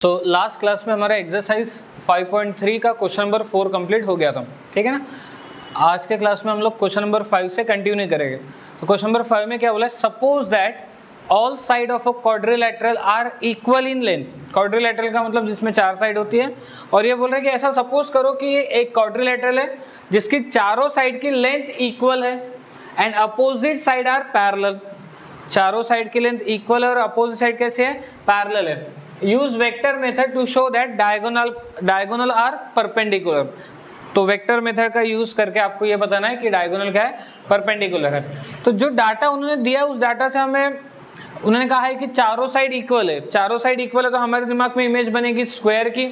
तो last class में हमारा एक्सरसाइज 5.3 का क्वेश्चन नंबर 4 कंप्लीट हो गया था, ठीक है ना। आज के क्लास में हम लोग क्वेश्चन नंबर 5 से कंटिन्यू करेंगे। तो क्वेश्चन नंबर 5 में क्या बोला है, suppose that all side of a quadrilateral are equal in length. Quadrilateral का मतलब जिसमें 4 साइड होती है, और ये बोल रहे हैं कि ऐसा सपोज करो कि ये एक क्वाड्रिलेटरल है जिसकी चारों साइड की लेंथ इक्वल है and opposite side are parallel. चारों साइड की लेंथ इक्वल है और अपोजिट साइड कैसे है, पैरेलल है। Use vector method to show that diagonal are perpendicular. तो वेक्टर मेथड का यूज करके आपको ये बताना है कि डायगोनल क्या है, परपेंडिकुलर है। तो जो डाटा उन्होंने दिया उस डाटा से हमें उन्होंने कहा है कि चारों साइड इक्वल है। चारों साइड इक्वल है तो हमारे दिमाग में इमेज बनेगी स्क्वायर की,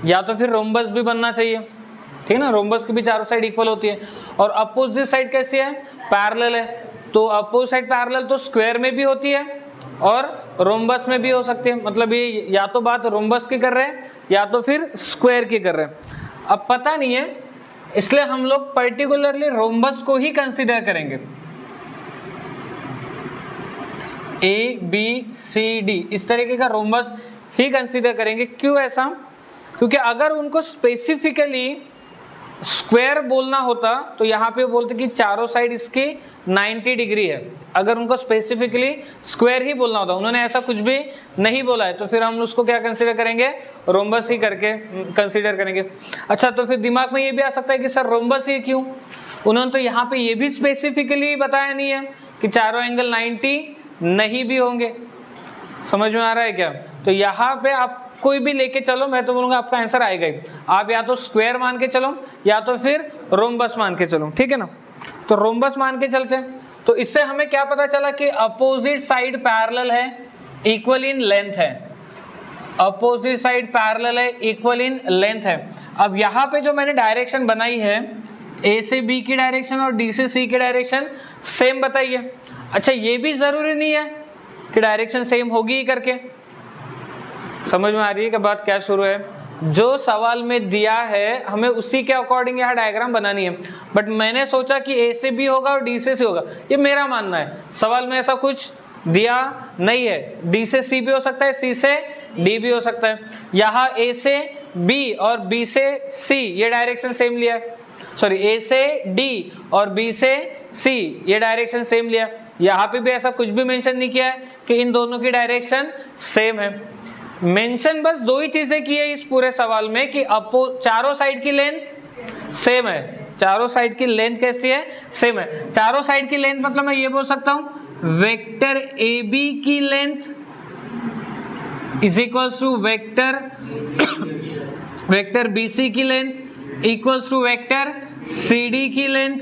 या तो फिर रोम्बस भी बनना चाहिए, ठीक है ना। रोम्बस की भी चारों साइड इक्वल होती है। और अपोजिट साइड कैसी है, पैरेलल है। तो अपोजिट साइड पैरेलल तो स्क्वायर में भी होती है और रोम्बस में भी हो सकती है। मतलब ये या तो बात रोम्बस की कर रहे हैं या तो फिर स्क्वायर की कर रहे हैं। अब पता नहीं है, इसलिए हम लोग पर्टिकुलरली रोम्बस को ही कंसीडर करेंगे। ए बी सी डी इस तरीके का रोम्बस ही कंसीडर करेंगे। क्यों ऐसा? क्योंकि अगर उनको स्पेसिफिकली स्क्वायर बोलना होता तो यहाँ पे बोलते कि चारों साइड इसकी 90 डिग्री है। अगर उनको स्पेसिफिकली स्क्वायर ही बोलना होता, उन्होंने ऐसा कुछ भी नहीं बोला है, तो फिर हम उसको क्या कंसीडर करेंगे, रोम्बस ही करके कंसीडर करेंगे। अच्छा, तो फिर दिमाग में ये भी आ सकता है कि सर रोम्बस ही क्यों? उन्होंने तो यहाँ पे ये भी स्पेसिफिकली बताया नहीं है कि चारों एंगल 90 नहीं भी होंगे। समझ में आ रहा है क्या? तो यहाँ पे आप कोई भी लेके चलो, मैं तो बोलूँगा आपका आंसर आएगा ही। आप या तो स्क्वायर मान के चलो या तो फिर रोम्बस मान के चलो, ठीक है ना। तो रोम्बस मान के चलते हैं। तो इससे हमें क्या पता चला कि अपोजिट साइड पैरेलल है, इक्वल इन लेंथ है। अपोजिट साइड पैरेलल है, इक्वल इन लेंथ है। अब यहाँ पे जो मैंने डायरेक्शन बनाई है, ए से बी की डायरेक्शन और डी से सी की डायरेक्शन सेम बताइए। अच्छा, ये भी जरूरी नहीं है कि डायरेक्शन सेम होगी ही करके। समझ में आ रही है कि बात क्या शुरू है? जो सवाल में दिया है हमें उसी के अकॉर्डिंग यहाँ डायग्राम बनानी है। बट मैंने सोचा कि ए से बी होगा और डी से सी होगा, ये मेरा मानना है। सवाल में ऐसा कुछ दिया नहीं है। डी से सी भी हो सकता है, सी से डी भी हो सकता है। यहाँ ए से बी और बी से सी ये डायरेक्शन सेम लिया है। सॉरी, ए से डी और बी से सी ये डायरेक्शन सेम लिया है। यहाँ पे भी ऐसा कुछ भी मेंशन नहीं किया है कि इन दोनों की डायरेक्शन सेम है। मेंशन बस दो ही चीजें की है इस पूरे सवाल में कि चारों साइड की लेंथ सेम है। चारों साइड की लेंथ कैसी है, सेम है। चारों साइड की लेंथ मतलब मैं ये बोल सकता हूं वेक्टर ए बी की length is equals to vector B C की length equals to vector C D की लेंथ।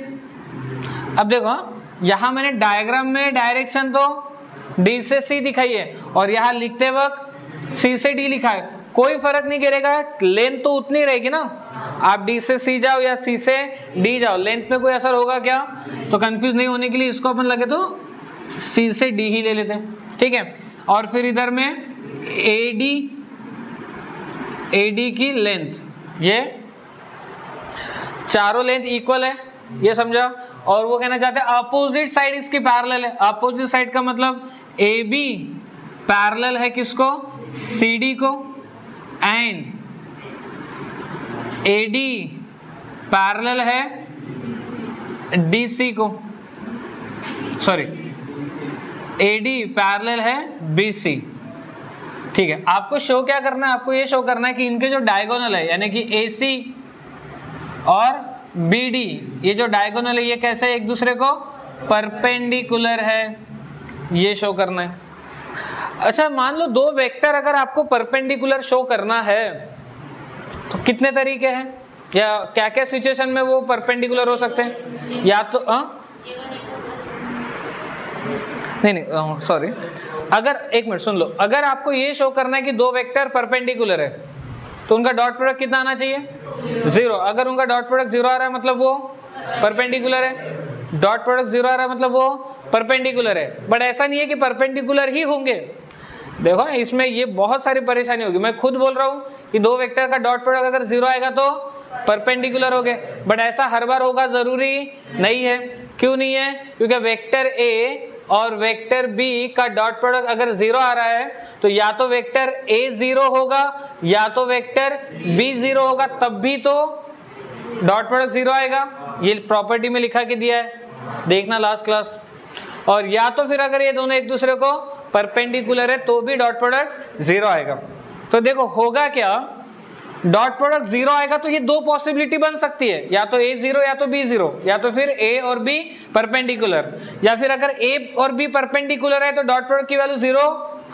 अब देखो, यहां मैंने डायग्राम में डायरेक्शन तो डी से सी दिखाई है और यहां लिखते वक्त सी से डी लिखा है। कोई फर्क नहीं गिरेगा, लेंथ तो उतनी रहेगी ना। आप डी से सी जाओ या सी से डी जाओ, लेंथ में कोई असर होगा क्या? तो कंफ्यूज नहीं होने के लिए इसको अपन लगे तो सी से डी ही ले लेते हैं, ठीक है। और फिर इधर में एडी की लेंथ, ये चारों लेंथ इक्वल है, ये समझा। और वो कहना चाहते हैं अपोजिट साइड इसकी पैरेलल है। अपोजिट साइड का मतलब ए बी पैरेलल है किसको, सी डी को, एंड ए डी पैरेलल है डी सी को। सॉरी, ए डी पैरेलल है बी सी, ठीक है। आपको शो क्या करना है, आपको ये शो करना है कि इनके जो डायगोनल है यानी कि ए सी और बी डी, ये जो डायगोनल है ये कैसे एक दूसरे को परपेंडिकुलर है, ये शो करना है। अच्छा, मान लो दो वेक्टर अगर आपको परपेंडिकुलर शो करना है तो कितने तरीके हैं या क्या क्या सिचुएशन में वो परपेंडिकुलर हो सकते हैं? या तो नहीं सॉरी, अगर एक मिनट सुन लो, अगर आपको ये शो करना है कि दो वेक्टर परपेंडिकुलर है तो उनका डॉट प्रोडक्ट कितना आना चाहिए, 0। अगर उनका डॉट प्रोडक्ट 0 आ रहा है मतलब वो परपेंडिकुलर है। डॉट प्रोडक्ट 0 आ रहा है मतलब वो परपेंडिकुलर है। बट ऐसा नहीं है कि परपेंडिकुलर ही होंगे। देखो, इसमें ये बहुत सारी परेशानी होगी। मैं खुद बोल रहा हूँ कि दो वेक्टर का डॉट प्रोडक्ट अगर 0 आएगा तो परपेंडिकुलर हो गए, बट ऐसा हर बार होगा जरूरी नहीं है। क्यों नहीं है? क्योंकि वेक्टर ए और वेक्टर बी का डॉट प्रोडक्ट अगर 0 आ रहा है तो या तो वेक्टर a 0 होगा या तो वेक्टर b 0 होगा, तब भी तो डॉट प्रोडक्ट 0 आएगा। ये प्रॉपर्टी में लिखा के दिया है, देखना लास्ट क्लास। और या तो फिर अगर ये दोनों एक दूसरे को परपेंडिकुलर है तो भी डॉट प्रोडक्ट 0 आएगा। तो देखो होगा क्या, डॉट प्रोडक्ट 0 आएगा तो ये दो पॉसिबिलिटी बन सकती है, या तो a 0 या तो b 0, या तो फिर a और b परपेंडिकुलर, या फिर अगर a और b परपेंडिकुलर है तो डॉट प्रोडक्ट की वैल्यू 0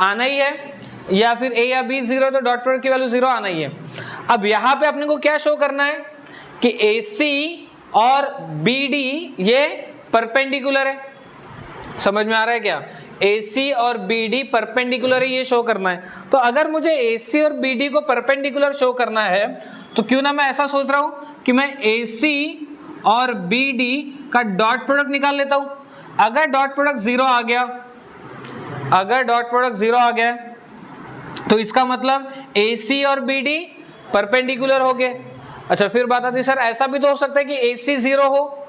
आना ही है, या फिर a या b 0 तो डॉट प्रोडक्ट की वैल्यू 0 आना ही है। अब यहाँ पे अपने को क्या शो करना है कि AC और BD ये परपेंडिकुलर है। समझ में आ रहा है क्या? AC और BD परपेंडिकुलर है, ये शो करना है। तो अगर मुझे AC और BD को परपेंडिकुलर शो करना है तो क्यों ना मैं ऐसा सोच रहा हूं कि मैं AC और BD का डॉट प्रोडक्ट निकाल लेता हूं। अगर डॉट प्रोडक्ट 0 आ गया, अगर डॉट प्रोडक्ट 0 आ गया तो इसका मतलब AC और BD परपेंडिकुलर हो गए। अच्छा, फिर बात आती है सर ऐसा भी तो हो सकता है कि AC 0 हो,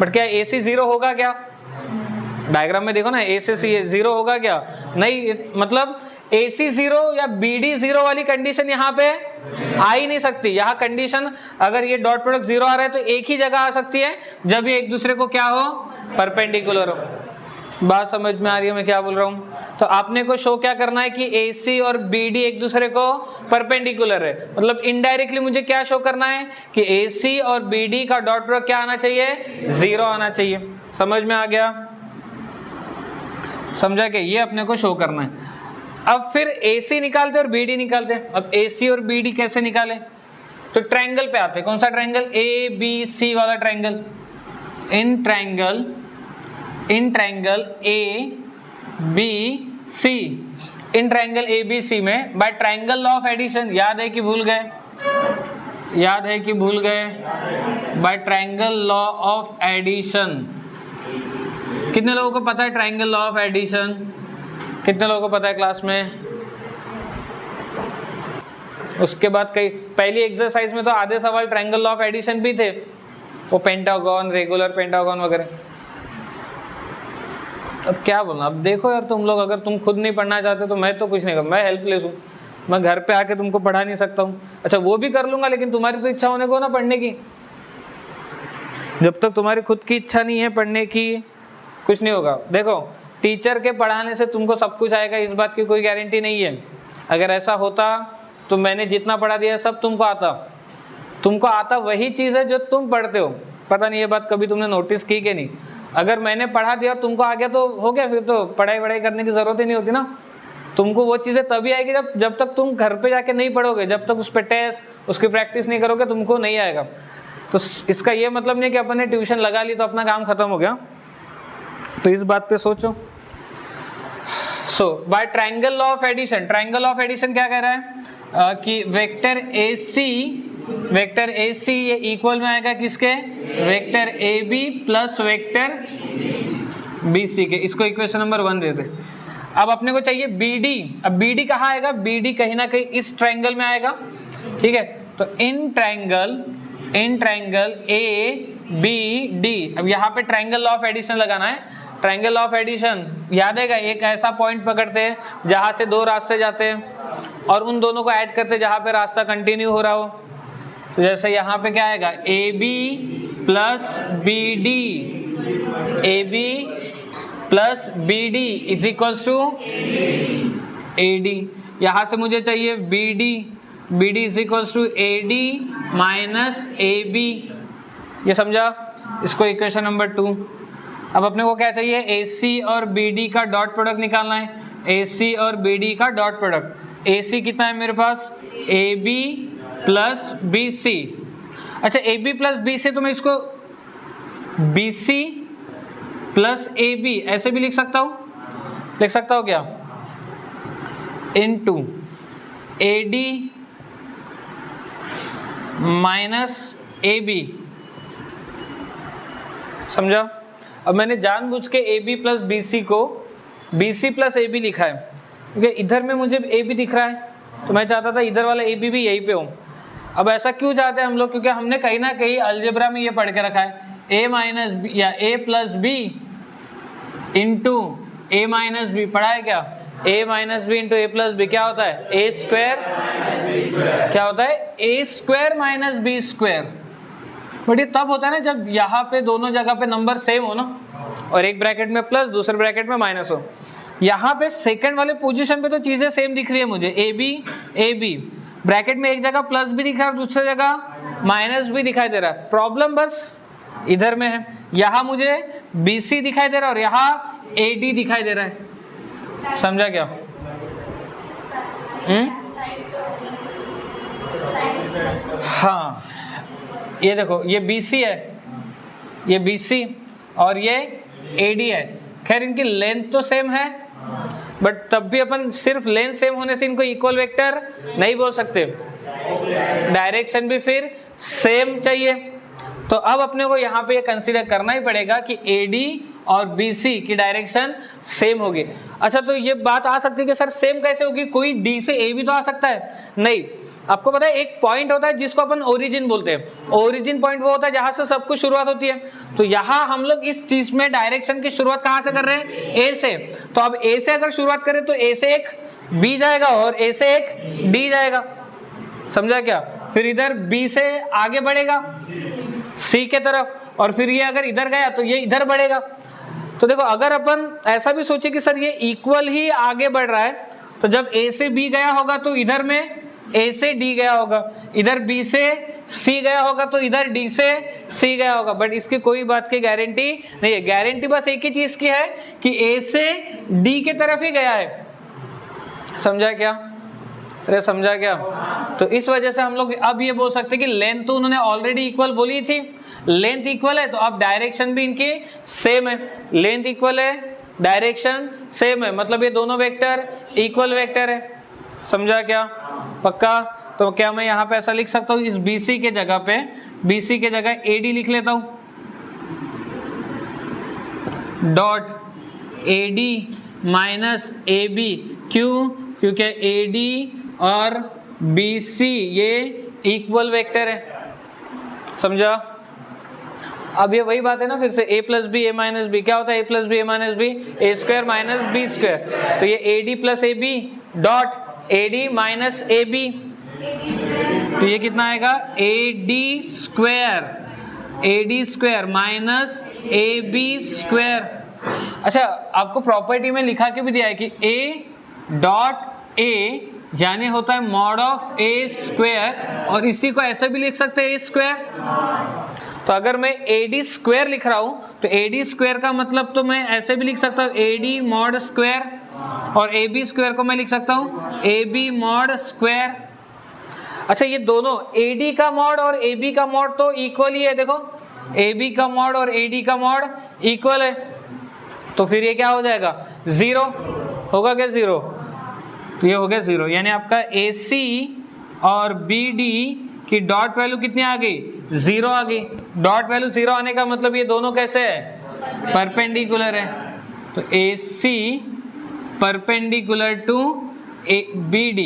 बट क्या AC 0 होगा क्या? डायग्राम में देखो ना, A से C 0 होगा क्या? नहीं, मतलब AC 0 या BD 0 वाली कंडीशन यहाँ पे आ ही नहीं सकती। यहाँ कंडीशन अगर ये डॉट प्रोडक्ट 0 आ रहा है तो एक ही जगह आ सकती है जब ये एक दूसरे को क्या हो, परपेंडिकुलर हो। बात समझ में आ रही है मैं क्या बोल रहा हूँ? तो आपने को शो क्या करना है कि AC और BD एक दूसरे को परपेंडिकुलर है, मतलब इनडायरेक्टली मुझे क्या शो करना है कि AC और BD का डॉट प्रोडक्ट क्या आना चाहिए, 0 आना चाहिए। समझ में आ गया? समझा कि ये अपने को शो करना है। अब फिर AC निकालते और BD निकालते हैं। अब AC और BD कैसे निकालें? तो ट्रायंगल पे आते हैं। कौन सा ट्रायंगल? ABC वाला triangle. In triangle ABC, in triangle ABC में by triangle law of addition, याद है कि भूल गए? याद है कि भूल गए? By triangle law of addition. कितने लोगों को पता है ट्रायंगल लॉ ऑफ एडिशन? कितने लोगों को पता है क्लास में? उसके बाद कई पहली एक्सरसाइज में तो आधे सवाल ट्रायंगल लॉ ऑफ एडिशन भी थे, वो पेंटागन, रेगुलर पेंटागन वगैरह। अब क्या बोलना, अब देखो यार तुम लोग, अगर तुम खुद नहीं पढ़ना चाहते तो मैं तो कुछ नहीं कर, मैं हेल्पलेस हूँ, मैं घर पे आके तुमको पढ़ा नहीं सकता हूँ। अच्छा वो भी कर लूंगा, लेकिन तुम्हारी तो इच्छा होने को ना पढ़ने की। जब तक तुम्हारी खुद की इच्छा नहीं है पढ़ने की, कुछ नहीं होगा। देखो टीचर के पढ़ाने से तुमको सब कुछ आएगा, इस बात की कोई गारंटी नहीं है। अगर ऐसा होता तो मैंने जितना पढ़ा दिया सब तुमको आता वही चीज़ है जो तुम पढ़ते हो। पता नहीं ये बात कभी तुमने नोटिस की कि नहीं? अगर मैंने पढ़ा दिया और तुमको आ गया तो हो गया, फिर तो पढ़ाई करने की ज़रूरत ही नहीं होती ना। तुमको वो चीज़ें तभी आएगी जब तक तुम घर पे जाके नहीं पढ़ोगे, जब तक उस पर टेस्ट उसकी प्रैक्टिस नहीं करोगे तुमको नहीं आएगा। तो इसका ये मतलब नहीं कि अपन ने ट्यूशन लगा ली तो अपना काम खत्म हो गया। तो इस बात पे सोचो। So by triangle law of addition, triangle of addition क्या कह रहा है कि वेक्टर AC ये इक्वल में आएगा किसके? Vector AB plus vector BC के। इसको इक्वेशन नंबर 1 देते। अब अपने को चाहिए BD। अब BD कहाँ आएगा? BD कहीं ना कहीं इस ट्रायंगल में आएगा, ठीक है। तो इन ट्रायंगल ABD, अब यहाँ पे ट्रायंगल लॉ ऑफ एडिशन लगाना है। ट्रायंगल लॉ ऑफ एडिशन याद है, एक ऐसा पॉइंट पकड़ते हैं जहां से दो रास्ते जाते हैं और उन दोनों को ऐड करते हैं जहां पे रास्ता कंटिन्यू हो रहा हो। तो जैसे यहाँ पे क्या आएगा? AB plus BD, AB plus BD is equals to AD। यहाँ से मुझे चाहिए BD is equals to AD minus AB। ये समझा? इसको इक्वेशन नंबर 2। अब अपने को क्या चाहिए? AC और BD का डॉट प्रोडक्ट निकालना है। AC और BD का डॉट प्रोडक्ट। AC कितना है मेरे पास? AB plus BC। अच्छा AB प्लस BC, तो मैं इसको BC प्लस AB ऐसे भी लिख सकता हूँ क्या? Into AD minus AB। समझा? अब मैंने जानबूझ के AB प्लस BC को BC प्लस AB लिखा है क्योंकि इधर में मुझे AB दिख रहा है, तो मैं चाहता था इधर वाला AB भी यहीं पे हो। अब ऐसा क्यों चाहते हैं हम लोग? क्योंकि हमने कहीं ना कहीं अलजेब्रा में ये पढ़ के रखा है A माइनस बी या A plus B into A minus B, पढ़ा है क्या? a minus B into A plus B क्या होता है? ए स्क्वायर, क्या होता है? A square minus B square. But ये तब होता है ना जब यहाँ पे दोनों जगह पे नंबर सेम हो ना, और एक ब्रैकेट में प्लस दूसरे ब्रैकेट में माइनस हो। यहाँ पे सेकंड वाले पोजीशन पे तो चीजें सेम दिख रही है मुझे, ए बी ब्रैकेट में एक जगह प्लस भी दिख रहा है, दूसरी जगह माइनस भी दिखाई दे रहा है। प्रॉब्लम बस इधर में है, यहाँ मुझे बी सी दिखाई दे रहा है और यहाँ ए डी दिखाई दे रहा है। समझा क्या? हाँ, ये देखो ये BC है, ये BC और ये AD है। खैर इनकी लेंथ तो सेम है, बट तब भी अपन सिर्फ लेंथ सेम होने से इनको इक्वल वेक्टर नहीं बोल सकते, डायरेक्शन भी फिर सेम चाहिए। तो अब अपने को यहाँ पे ये कंसीडर करना ही पड़ेगा कि AD और BC की डायरेक्शन सेम होगी। अच्छा, तो ये बात आ सकती है कि सर सेम कैसे होगी, कोई D से A भी तो आ सकता है। नहीं, आपको पता है एक पॉइंट होता है जिसको अपन ओरिजिन बोलते हैं। ओरिजिन पॉइंट वो होता है जहां से सब कुछ शुरुआत होती है। तो यहाँ हम लोग इस चीज में डायरेक्शन की शुरुआत कहाँ से कर रहे हैं? A से। तो अब A से अगर शुरुआत करें तो A से एक B जाएगा और A से एक D जाएगा। समझा क्या? फिर इधर B से आगे बढ़ेगा C के तरफ, और फिर ये अगर इधर गया तो ये इधर बढ़ेगा। तो देखो, अगर अपन ऐसा भी सोचे कि सर ये इक्वल ही आगे बढ़ रहा है, तो जब A से B गया होगा तो इधर में A से D गया होगा, इधर B से C गया होगा तो इधर D से C गया होगा। बट इसकी कोई बात की गारंटी नहीं है। गारंटी बस एक ही चीज की है कि A से D के तरफ ही गया है। समझा क्या? अरे समझा क्या? तो इस वजह से हम लोग अब ये बोल सकते हैं कि लेंथ तो उन्होंने ऑलरेडी इक्वल बोली थी, लेंथ इक्वल है तो अब डायरेक्शन भी इनकी सेम है। लेंथ इक्वल है, डायरेक्शन सेम है, मतलब ये दोनों वेक्टर इक्वल वेक्टर है। समझा क्या? पक्का? तो क्या मैं यहाँ पे ऐसा लिख सकता हूँ, इस BC के जगह पे, BC के जगह AD लिख लेता हूँ, डॉट AD माइनस AB। क्यों? क्योंकि AD और BC ये इक्वल वेक्टर है। समझा? अब ये वही बात है ना, फिर से A plus B A minus B क्या होता है? A plus B A minus B, A square minus B square. तो ये AD plus AB dot AD minus AB, तो ये कितना आएगा? AD square minus AB square. अच्छा, आपको प्रॉपर्टी में लिखा के भी दिया है कि A डॉट A यानी होता है मॉड ऑफ A स्क्वायर, और इसी को ऐसे भी लिख सकते हैं A स्क्वायर। तो अगर मैं AD स्क्वायर लिख रहा हूं तो AD स्क्वायर का मतलब तो मैं ऐसे भी लिख सकता हूं AD मॉड स्क्वायर, और AB स्क्वायर को मैं लिख सकता हूं AB मॉड स्क्वायर। अच्छा, ये दोनों AD का मॉड और AB का मॉड तो इक्वल ही है। देखो, AB का मॉड और AD का मॉड इक्वल है, तो फिर ये क्या हो जाएगा? 0 होगा क्या? 0। तो ये हो गया 0, यानी आपका AC और BD की डॉट वैल्यू कितनी आ गई? 0 आ गई। डॉट वैल्यू 0 आने का मतलब ये दोनों कैसे है? परपेंडिकुलर है। तो AC perpendicular to BD,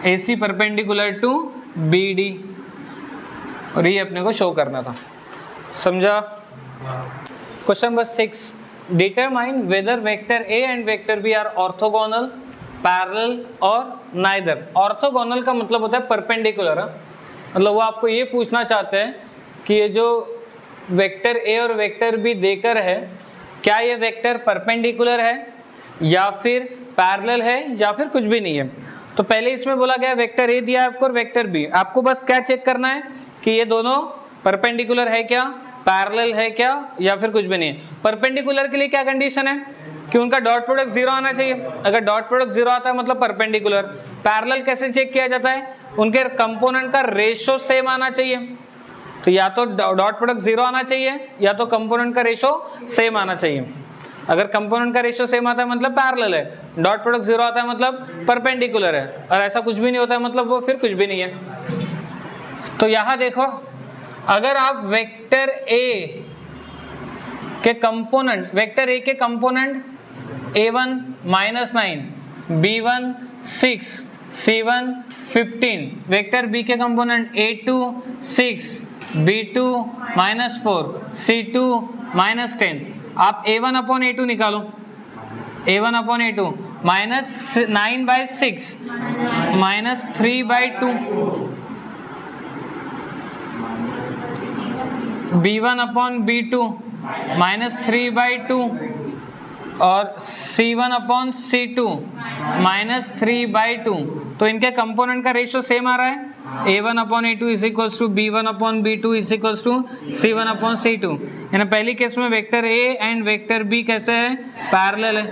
AC perpendicular to BD, और ये अपने को शो करना था। समझा? Question number 6, determine whether vector A and vector B are orthogonal, parallel और नाइदर। ऑर्थोगोनल का मतलब होता है परपेंडिकुलर। मतलब वो आपको ये पूछना चाहते हैं कि ये जो वेक्टर A और वेक्टर B देकर है, क्या ये वेक्टर परपेंडिकुलर है या फिर पैरेलल है या फिर कुछ भी नहीं है। तो पहले इसमें बोला गया वेक्टर A दिया है आपको और वेक्टर B, आपको बस क्या चेक करना है कि ये दोनों परपेंडिकुलर है क्या, पैरेलल है क्या, या फिर कुछ भी नहीं है। परपेंडिकुलर के लिए क्या कंडीशन है कि उनका डॉट प्रोडक्ट 0 आना चाहिए। अगर डॉट प्रोडक्ट 0 आता है मतलब परपेंडिकुलर। पैरेलल कैसे चेक किया जाता है? उनके कंपोनेंट का रेशो सेम आना चाहिए। तो या तो डॉट प्रोडक्ट 0 आना चाहिए या तो कंपोनेंट का रेशो सेम आना चाहिए। अगर कंपोनेंट का रेशो सेम आता है मतलब पैरेलल है, डॉट प्रोडक्ट 0 आता है मतलब परपेंडिकुलर है, और ऐसा कुछ भी नहीं होता है मतलब वो फिर कुछ भी नहीं है। तो यहाँ देखो, अगर आप वेक्टर A के कंपोनेंट, वेक्टर A के component A1 -9, B1 6, C1 15, vector B के कंपोनेंट A2 6, B2 -4, C2 -10, आप a1 अपॉन a2 निकालो, a1 upon a2 minus 9/6 minus 3/2, b1 upon b2 minus 3/2 और c1 अपॉन c2 माइनस 3/2। तो इनके component का ratio same आ रहा है, a1 upon a2 is equals to b1 upon b2 is equals to c1 upon c2। यानी पहली case में vector a and vector b कैसे है, पैरेलल है।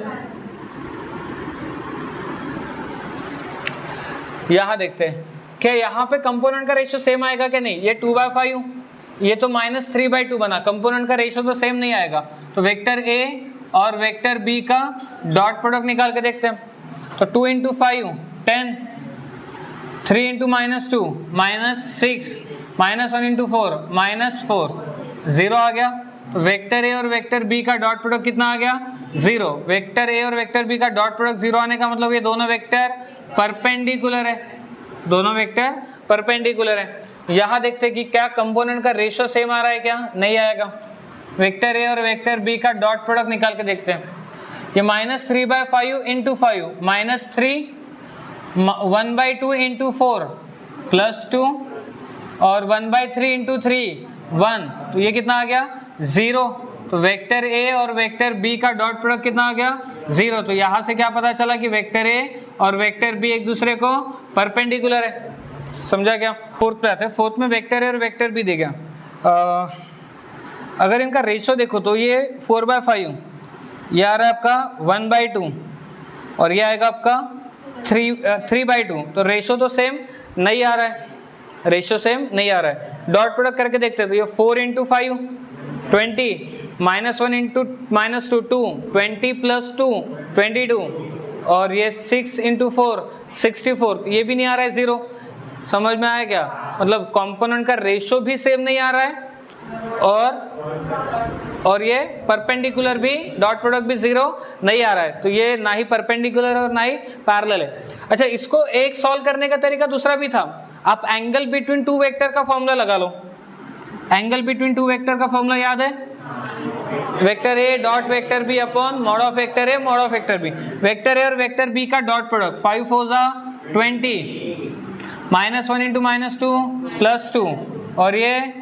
यहाँ देखते हैं क्या यहाँ पे कंपोनेंट का रेशियो सेम आएगा कि नहीं। ये 2/5, ये तो माइनस 3/2 बना, कंपोनेंट का रेशियो तो सेम नहीं आएगा। तो वेक्टर a और वेक्टर b का डॉट प्रोडक्ट निकाल के देखते हैं। तो 2 × 5 10, 3 × -2 -6, -1 × 4 -4, 0 आ गया। तो वेक्टर a और वेक्टर b का डॉट प्रोडक्ट कितना आ गया, 0। वेक्टर a और वेक्टर b का डॉट प्रोडक्ट 0 आने का मतलब ये दोनों वेक्टर परपेंडिकुलर है, दोनों वेक्टर परपेंडिकुलर है। यहाँ देखते हैं कि क्या कंपोनेंट का रेशियो सेम आ रहा है, क्या नहीं आएगा। वेक्टर a और वेक्टर b का डॉट प्रोडक्ट निकाल के देखते हैं। ये -3/5 × 5 -3, 1/2 × 4 +2 और 1/3 × 3 1। तो ये कितना आ गया, 0। तो वेक्टर a और वेक्टर b का डॉट प्रोडक्ट कितना आ गया, 0। तो यहाँ से क्या पता चला कि वेक्टर a और वेक्टर b एक दूसरे को परपेंडिकुलर है। समझा क्या। फोर्थ पे आते हैं। फोर्थ में वेक्टर a और वेक्टर b दे गया। अगर इनका रेशियो देखो तो ये 4/5, ये आ रहा है आपका 1/2 और ये आएगा आपका 3/2। तो रेशियो तो सेम नहीं आ रहा है, रेशियो सेम नहीं आ रहा है। डॉट प्रोडक्ट करके देखते हैं। तो ये 4 × 5 20, -1 × -2 2, 20 + 2 22 और ये 6 × 4 64। ये भी नहीं आ रहा है 0। समझ में आया क्या, मतलब कंपोनेंट का रेशियो भी सेम नहीं आ रहा है और ये परपेंडिकुलर भी, डॉट प्रोडक्ट भी 0 नहीं आ रहा है। तो ये ना ही परपेंडिकुलर और ना ही पैरेलल है। अच्छा, इसको एक सॉल्व करने का तरीका दूसरा भी था। आप एंगल बिटवीन टू वेक्टर का फॉर्मूला लगा लो। एंगल बिटवीन टू वेक्टर का फॉर्मूला याद है, vector a dot vector b upon mod of vector a mod of vector b। Vector a और वेक्टर b का डॉट प्रोडक्ट 5 4 20, -1 × -2 +2 और ये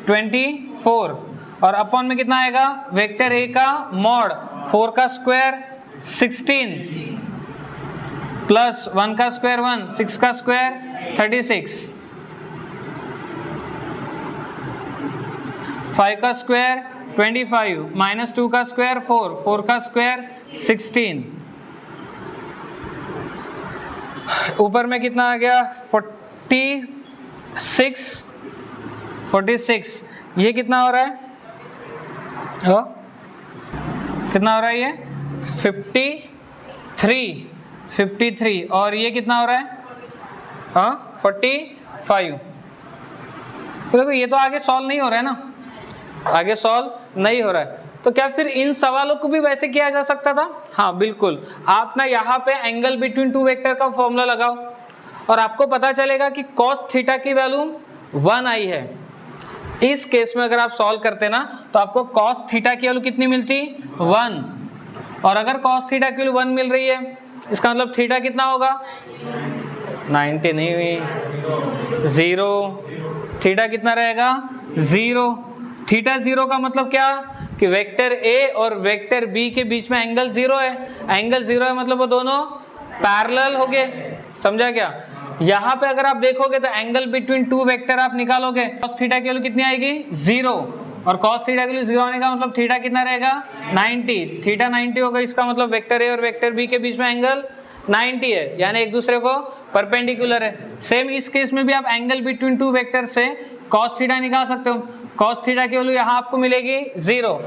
24 और अपॉन में कितना आएगा, वेक्टर a का मॉड 4 का स्क्वायर 16 प्लस 1 का स्क्वायर 1, 6 का स्क्वायर 36, 5 का स्क्वायर 25, -2 का स्क्वायर 4, 4 का स्क्वायर 16। ऊपर में कितना आ गया 46। ये कितना हो रहा है, कितना हो रहा है, ये 53 और ये कितना हो रहा है 45। तो देखो ये तो आगे सॉल्व नहीं हो रहा है ना, आगे सॉल्व नहीं हो रहा है। तो क्या फिर इन सवालों को भी वैसे किया जा सकता था? हाँ बिल्कुल। आप ना यहाँ पे एंगल बिटवीन टू वेक्टर का फॉर्मूला लगाओ और आपको पता चलेगा कि cos थीटा की वैल्यू 1 आई है। इस केस में अगर आप सॉल्व करते ना तो आपको cos थीटा की वैल्यू कितनी मिलती, 1। और अगर cos थीटा की वैल्यू 1 मिल रही है, इसका मतलब थीटा कितना होगा, 90 नहीं हुई, 0। थीटा कितना रहेगा, 0। थीटा 0 का मतलब क्या कि वेक्टर a और वेक्टर b के बीच में एंगल 0 है। एंगल 0 है मतलब वो दोनों पैरेलल हो गए। समझा क्या। यहाँ पे अगर आप देखोगे तो एंगल बिटवीन टू वेक्टर आप निकालोगे, cos थीटा की वैल्यू कितनी आएगी, 0। और cos थीटा की वैल्यू 0 आने का मतलब थीटा कितना रहेगा, 90। थीटा 90 होगा, इसका मतलब वेक्टर a और वेक्टर b के बीच में एंगल 90 है, यानी एक दूसरे को परपेंडिकुलर है। सेम इस केस में भी आप एंगल बिटवीन टू वेक्टर से cos थीटा निकाल सकते हो। cos थीटा की वैल्यू यहाँ आपको मिलेगी 0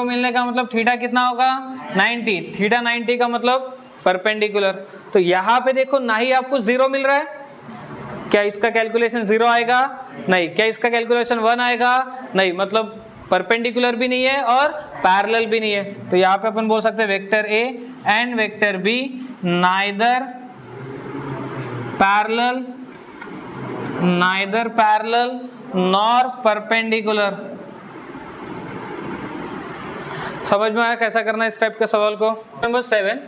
मिलने का मतलब थीटा कितना होगा, 90। थीटा 90 का मतलब परपेंडिकुलर। तो यहाँ पे देखो ना ही आपको 0 मिल रहा है, क्या इसका कैलकुलेशन 0 आएगा, नहीं। क्या इसका कैलकुलेशन 1 आएगा, नहीं। मतलब परपेंडिकुलर भी नहीं है और पैरेलल भी नहीं है। तो यहाँ पे अपन बोल सकते हैं vector a and vector b neither parallel nor perpendicular. समझ में आया कैसा करना है इस टाइप के सवाल को। नंबर 7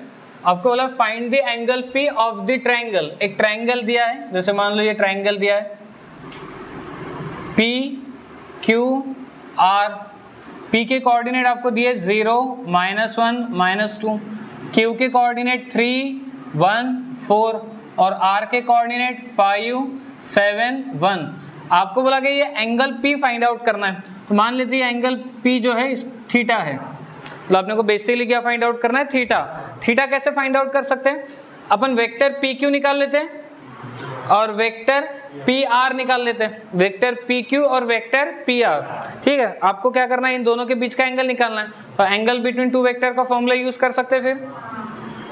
आपको बोला find the angle P of the triangle. एक ट्रायंगल दिया है, जैसे मान लो ये ट्रायंगल दिया है P Q R। P के कोऑर्डिनेट आपको दिए 0 -1 -2, Q के कोऑर्डिनेट 3 1 4 और R के कोऑर्डिनेट 5 7 1। आपको बोला कि ये एंगल P फाइंड आउट करना है। तो मान लेते हैं एंगल P जो है थीटा है, तो आपने को बेसिकली क्या फाइंड आउट करना है, थीटा। थीटा कैसे फाइंड आउट कर सकते हैं, अपन वेक्टर PQ निकाल लेते हैं और वेक्टर PR निकाल लेते हैं, वेक्टर PQ और वेक्टर PR। ठीक है, आपको क्या करना है, इन दोनों के बीच का एंगल निकालना है। तो एंगल बिटवीन टू वेक्टर का फॉर्मूला यूज कर सकते हैं। फिर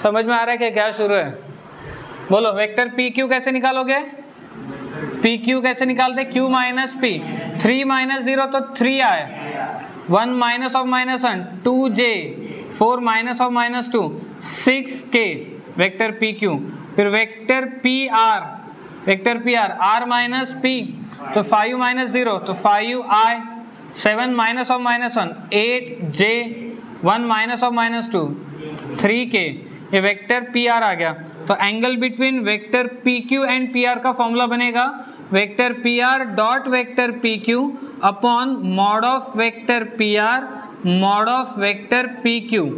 समझ में आ रहा है कि क्या शुरू है, बोलो वेक्टर PQ कैसे निकालोगे, PQ कैसे निकालते, Q माइनस P, 3 माइनस 0 तो 3 आए, 1 minus of -1 2J, 4 minus of -2 6K vector PQ। फिर vector PR, vector PR R minus P तो 5 माइनस 0 तो 5I, 7 minus of -1 8J, 1 minus of -2 3K, ये वेक्टर PR आ गया। तो angle between vector PQ and PR का formula बनेगा vector PR dot vector PQ upon mod of vector PR mod of vector PQ।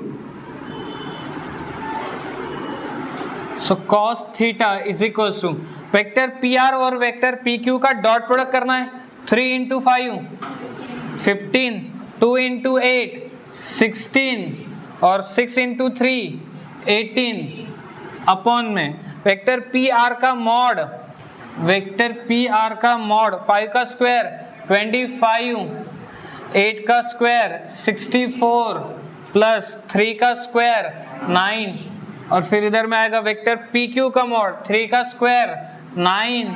So cos theta is equal to vector PR और vector PQ का dot product करना है, 3 × 5 15, 2 × 8 16 और 6 × 3 18 upon में vector PR का mod, vector PR का mod 5 का square 25, 8 का स्क्वायर 64 प्लस 3 का स्क्वायर 9 और फिर इधर में आएगा वेक्टर PQ का मॉड 3 का स्क्वायर 9,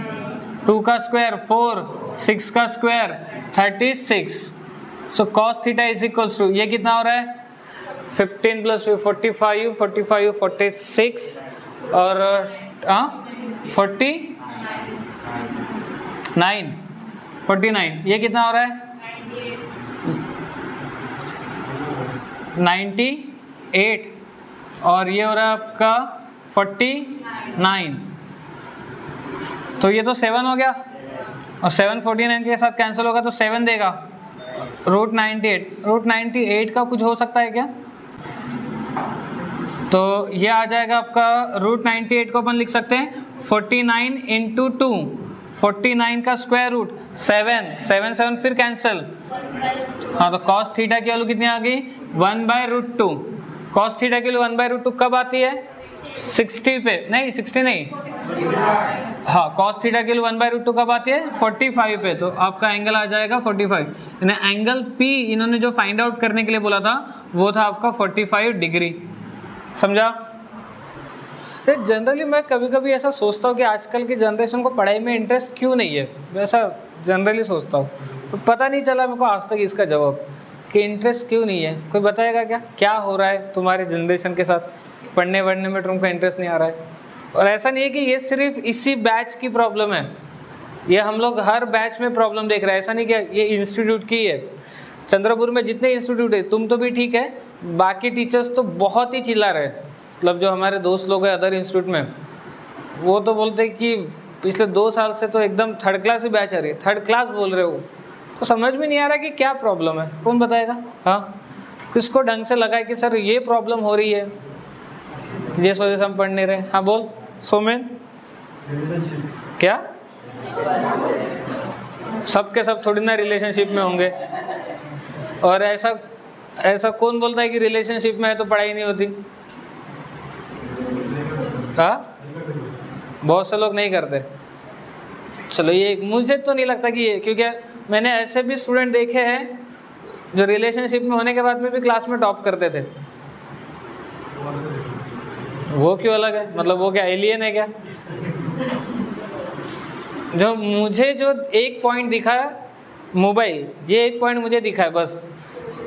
2 का स्क्वायर 4, 6 का square 36। So cos theta is equal to ये कितना हो रहा है 15 प्लस 45 45 46 और 49 ये कितना हो रहा है 98 और ये हो रहा है आपका 49। तो ये तो 7 हो गया और 7 49 के साथ कैंसिल होगा तो 7 देगा, √98 का कुछ हो सकता है क्या, तो ये आ जाएगा आपका √98 को अपन लिख सकते हैं 49 × 2, 49 का स्क्वायर रूट 7 फिर कैंसिल। हाँ तो cos थीटा की वैल्यू कितनी आ गई 1/√2। cos थीटा की वैल्यू 1/√2 कब आती है 60 पे, नहीं 60 नहीं, हाँ cos थीटा की वैल्यू 1/√2 कब आती है 45 पे। तो आपका एंगल आ जाएगा 45, एंगल P इन्होंने जो फाइंड आउट करने के लिए बोला था वो था आपका 45 डिग्री। समझा। जनरली मैं कभी कभी ऐसा सोचता हूँ कि आजकल की जनरेशन को पढ़ाई में इंटरेस्ट क्यों नहीं है, वैसा जनरली सोचता हूँ, तो पता नहीं चला मेरे को आज तक इसका जवाब कि इंटरेस्ट क्यों नहीं है। कोई बताएगा क्या हो रहा है तुम्हारे जनरेशन के साथ, पढ़ने वढ़ने में तुमको इंटरेस्ट नहीं आ रहा है। और ऐसा नहीं है कि ये सिर्फ इसी बैच की प्रॉब्लम है, ये हम लोग हर बैच में प्रॉब्लम देख रहे हैं। ऐसा नहीं कि ये इंस्टीट्यूट की है, चंद्रपुर में जितने इंस्टीट्यूट है, तुम तो भी ठीक है, बाकी टीचर्स तो बहुत ही चिल्ला रहे हैं। मतलब जो हमारे दोस्त लोग हैं अदर इंस्टीट्यूट में, वो तो बोलते हैं कि पिछले 2 साल से तो एकदम थर्ड क्लास ही बैच आ रही है, थर्ड क्लास बोल रहे हो। तो समझ में नहीं आ रहा कि क्या प्रॉब्लम है, कौन बताएगा। हाँ, किसको ढंग से लगा है कि सर ये प्रॉब्लम हो रही है जिस वजह से हम पढ़ नहीं रहे। हाँ बोल सोमेन, क्या सब के सब थोड़ी ना रिलेशनशिप में होंगे। और ऐसा कौन बोलता है कि रिलेशनशिप में है तो पढ़ाई नहीं होती। हाँ, बहुत से लोग नहीं करते। चलो ये मुझे तो नहीं लगता कि ये, क्योंकि मैंने ऐसे भी स्टूडेंट देखे हैं जो रिलेशनशिप में होने के बाद में भी क्लास में टॉप करते थे। वो क्यों अलग है, मतलब वो क्या एलियन है क्या। जो मुझे जो एक पॉइंट दिखा है मोबाइल, ये एक पॉइंट मुझे दिखा है बस,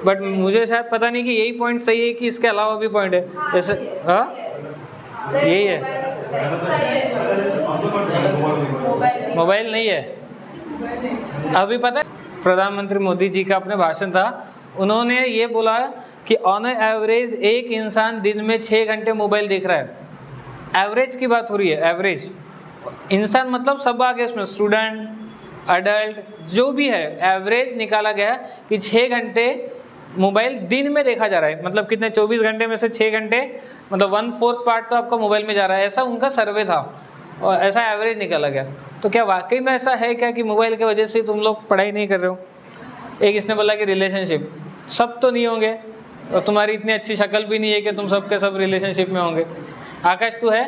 बट मुझे शायद पता नहीं कि यही पॉइंट सही है कि इसके अलावा भी पॉइंट है। जैसे हाँ यही है, मोबाइल नहीं है। अभी पता है प्रधानमंत्री मोदी जी का अपने भाषण था, उन्होंने ये बोला कि ऑन एवरेज एक इंसान दिन में 6 घंटे मोबाइल देख रहा है। एवरेज की बात हो रही है, एवरेज इंसान मतलब सब आ गया इसमें, स्टूडेंट, अडल्ट, जो भी है, एवरेज निकाला गया कि 6 घंटे मोबाइल दिन में देखा जा रहा है। मतलब कितने, 24 घंटे में से 6 घंटे, मतलब 1/4 पार्ट तो आपका मोबाइल में जा रहा है। ऐसा उनका सर्वे था और ऐसा एवरेज निकाला गया। तो क्या वाकई में ऐसा है क्या कि मोबाइल की वजह से तुम लोग पढ़ाई नहीं कर रहे हो? एक इसने बोला कि रिलेशनशिप, सब तो नहीं होंगे और तुम्हारी इतनी अच्छी शक्ल भी नहीं है कि तुम सब के सब रिलेशनशिप में होंगे। आकाश तू है?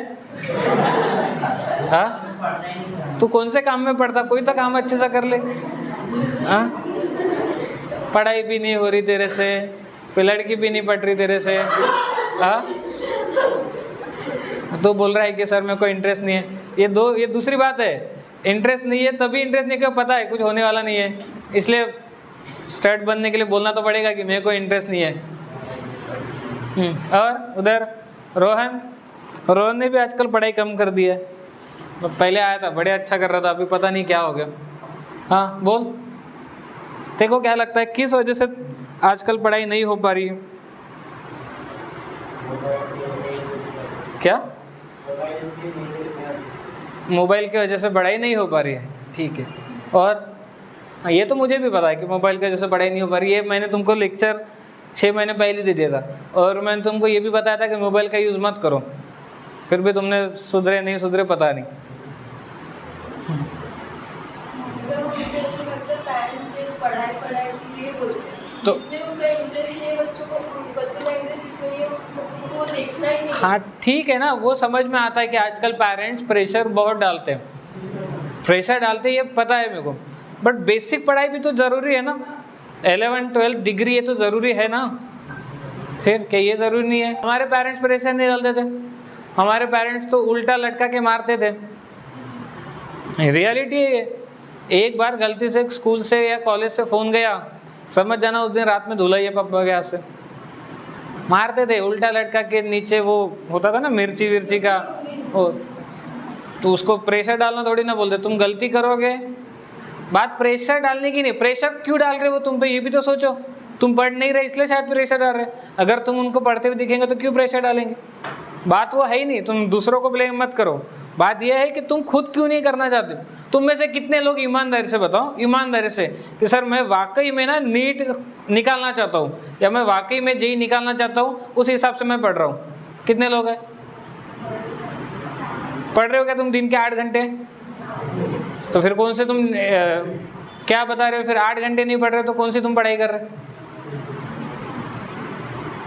हाँ, तू कौन से काम में पढ़ता? कोई तो काम अच्छे से कर ले। हाँ, पढ़ाई भी नहीं हो रही तेरे से, कोई लड़की भी नहीं पढ़ रही तेरे से। हाँ, तो बोल रहा है कि सर मेरे को इंटरेस्ट नहीं है। ये दूसरी बात है, इंटरेस्ट नहीं है तभी इंटरेस्ट नहीं, क्यों? पता है कुछ होने वाला नहीं है, इसलिए स्टड बनने के लिए बोलना तो पड़ेगा कि मेरे को इंटरेस्ट नहीं है। और उधर रोहन ने भी आजकल पढ़ाई कम कर दी है। पहले आया था बड़े अच्छा कर रहा था, अभी पता नहीं क्या हो गया। हाँ बोल, देखो क्या लगता है किस वजह से आजकल पढ़ाई नहीं हो पा रही है? क्या? मोबाइल की वजह से पढ़ाई नहीं हो पा रही है, ठीक है। और ये तो मुझे भी पता है कि मोबाइल की वजह से पढ़ाई नहीं हो पा रही है। मैंने तुमको लेक्चर 6 महीने पहले दे दिया था और मैंने तुमको ये भी बताया था कि मोबाइल का यूज़ मत करो, फिर भी तुमने सुधरे नहीं सुधरे पता नहीं। तो हाँ ठीक है ना, वो समझ में आता है कि आजकल पेरेंट्स प्रेशर बहुत डालते हैं, प्रेशर डालते हैं, ये पता है मेरे को। बट बेसिक पढ़ाई भी तो ज़रूरी है ना, 11, 12 डिग्री ये तो ज़रूरी है ना। फिर क्या ये ज़रूरी नहीं है? हमारे पेरेंट्स प्रेशर नहीं डालते थे, हमारे पेरेंट्स तो उल्टा लटका के मारते थे। रियलिटी है ये। एक बार गलती से स्कूल से या कॉलेज से फ़ोन गया, समझ जाना उस दिन रात में धुलाई है पापा के हाथ से। मारते थे उल्टा लटका के, नीचे वो होता था ना मिर्ची विर्ची का वो, तो उसको प्रेशर डालना थोड़ी ना बोलते। तुम गलती करोगे, बात प्रेशर डालने की नहीं, प्रेशर क्यों डाल रहे हो तुम पे ये भी तो सोचो। तुम पढ़ नहीं रहे इसलिए शायद प्रेशर डाल रहे। अगर तुम उनको पढ़ते हुए दिखेंगे तो क्यों प्रेशर डालेंगे? बात वो है ही नहीं। तुम दूसरों को ब्लेम मत करो, बात यह है कि तुम खुद क्यों नहीं करना चाहते। तुम में से कितने लोग ईमानदारी से बताओ, ईमानदारी से, कि सर मैं वाकई में ना नीट निकालना चाहता हूँ या मैं वाकई में जेईई निकालना चाहता हूँ, उस हिसाब से मैं पढ़ रहा हूँ। कितने लोग हैं? पढ़ रहे हो क्या तुम दिन के 8 घंटे? तो फिर कौन से तुम क्या बता रहे हो? फिर 8 घंटे नहीं पढ़ रहे तो कौन सी तुम पढ़ाई कर रहे?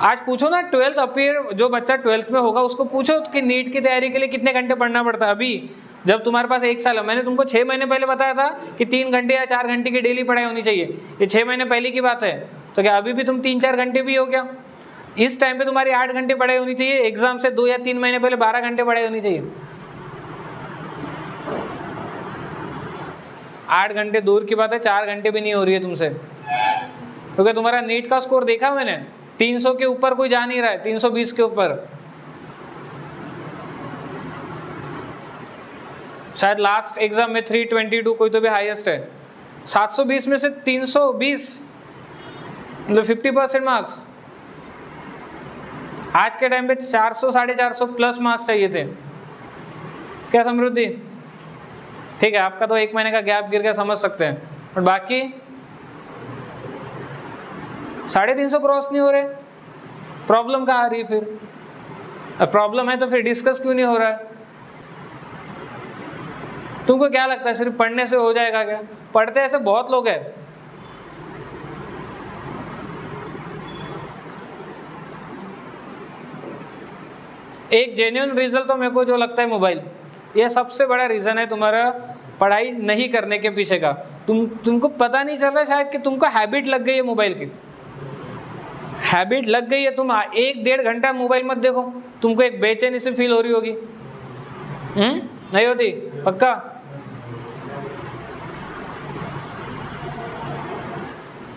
आज पूछो ना 12th अपीयर, जो बच्चा 12th में होगा उसको पूछो कि नीट की तैयारी के लिए कितने घंटे पढ़ना पड़ता है। अभी जब तुम्हारे पास 1 साल है, मैंने तुमको 6 महीने पहले बताया था कि 3 घंटे या 4 घंटे की डेली पढ़ाई होनी चाहिए। ये 6 महीने पहले की बात है। तो क्या अभी भी तुम 3-4 घंटे भी हो क्या? इस टाइम पे तुम्हारी 8 घंटे पढ़ाई होनी चाहिए। एग्जाम से 2 या 3 महीने पहले 12 घंटे पढ़ाई होनी चाहिए। 8 घंटे दूर की बात है, 4 घंटे भी नहीं हो रही है तुमसे, क्योंकि तुम्हारा नीट का स्कोर देखा मैंने, 300 के ऊपर कोई जा नहीं रहा है, 320 के ऊपर। शायद लास्ट एग्जाम में 322 कोई तो भी हाईएस्ट है। 720 में से 320, मतलब 50% मार्क्स। आज के टाइम पे 400 450 प्लस मार्क्स चाहिए थे। क्या समृद्धि? ठीक है, आपका तो 1 महीने का गैप गिर गया, समझ सकते हैं, और बाकी 350 क्रॉस नहीं हो रहे। प्रॉब्लम कहाँ आ रही है फिर? प्रॉब्लम है तो फिर डिस्कस क्यों नहीं हो रहा है? तुमको क्या लगता है सिर्फ पढ़ने से हो जाएगा क्या? पढ़ते ऐसे बहुत लोग हैं। एक जेन्युइन रीजन तो मेरे को जो लगता है मोबाइल, यह सबसे बड़ा रीज़न है तुम्हारा पढ़ाई नहीं करने के पीछे का। तुमको पता नहीं चल रहा शायद कि तुमको हैबिट लग गई है मोबाइल की, हैबिट लग गई है। तुम 1-1.5 घंटा मोबाइल मत देखो, तुमको एक बेचैनी से फील हो रही होगी। नहीं होती? पक्का?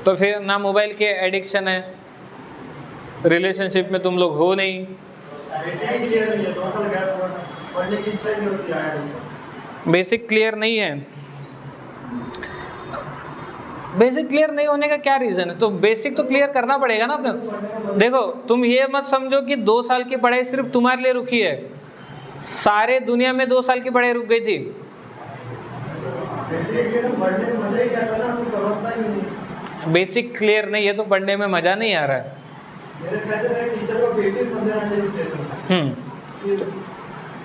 तो फिर ना मोबाइल के एडिक्शन है, रिलेशनशिप में तुम लोग हो नहीं, बेसिक क्लियर नहीं है। बेसिक क्लियर नहीं होने का क्या रीजन है? तो बेसिक तो क्लियर करना पड़ेगा ना अपने। देखो तुम ये मत समझो कि 2 साल की पढ़ाई सिर्फ तुम्हारे लिए रुकी है, सारे दुनिया में 2 साल की पढ़ाई रुक गई थी। बेसिक क्लियर नहीं है तो पढ़ने में मजा नहीं आ रहा है।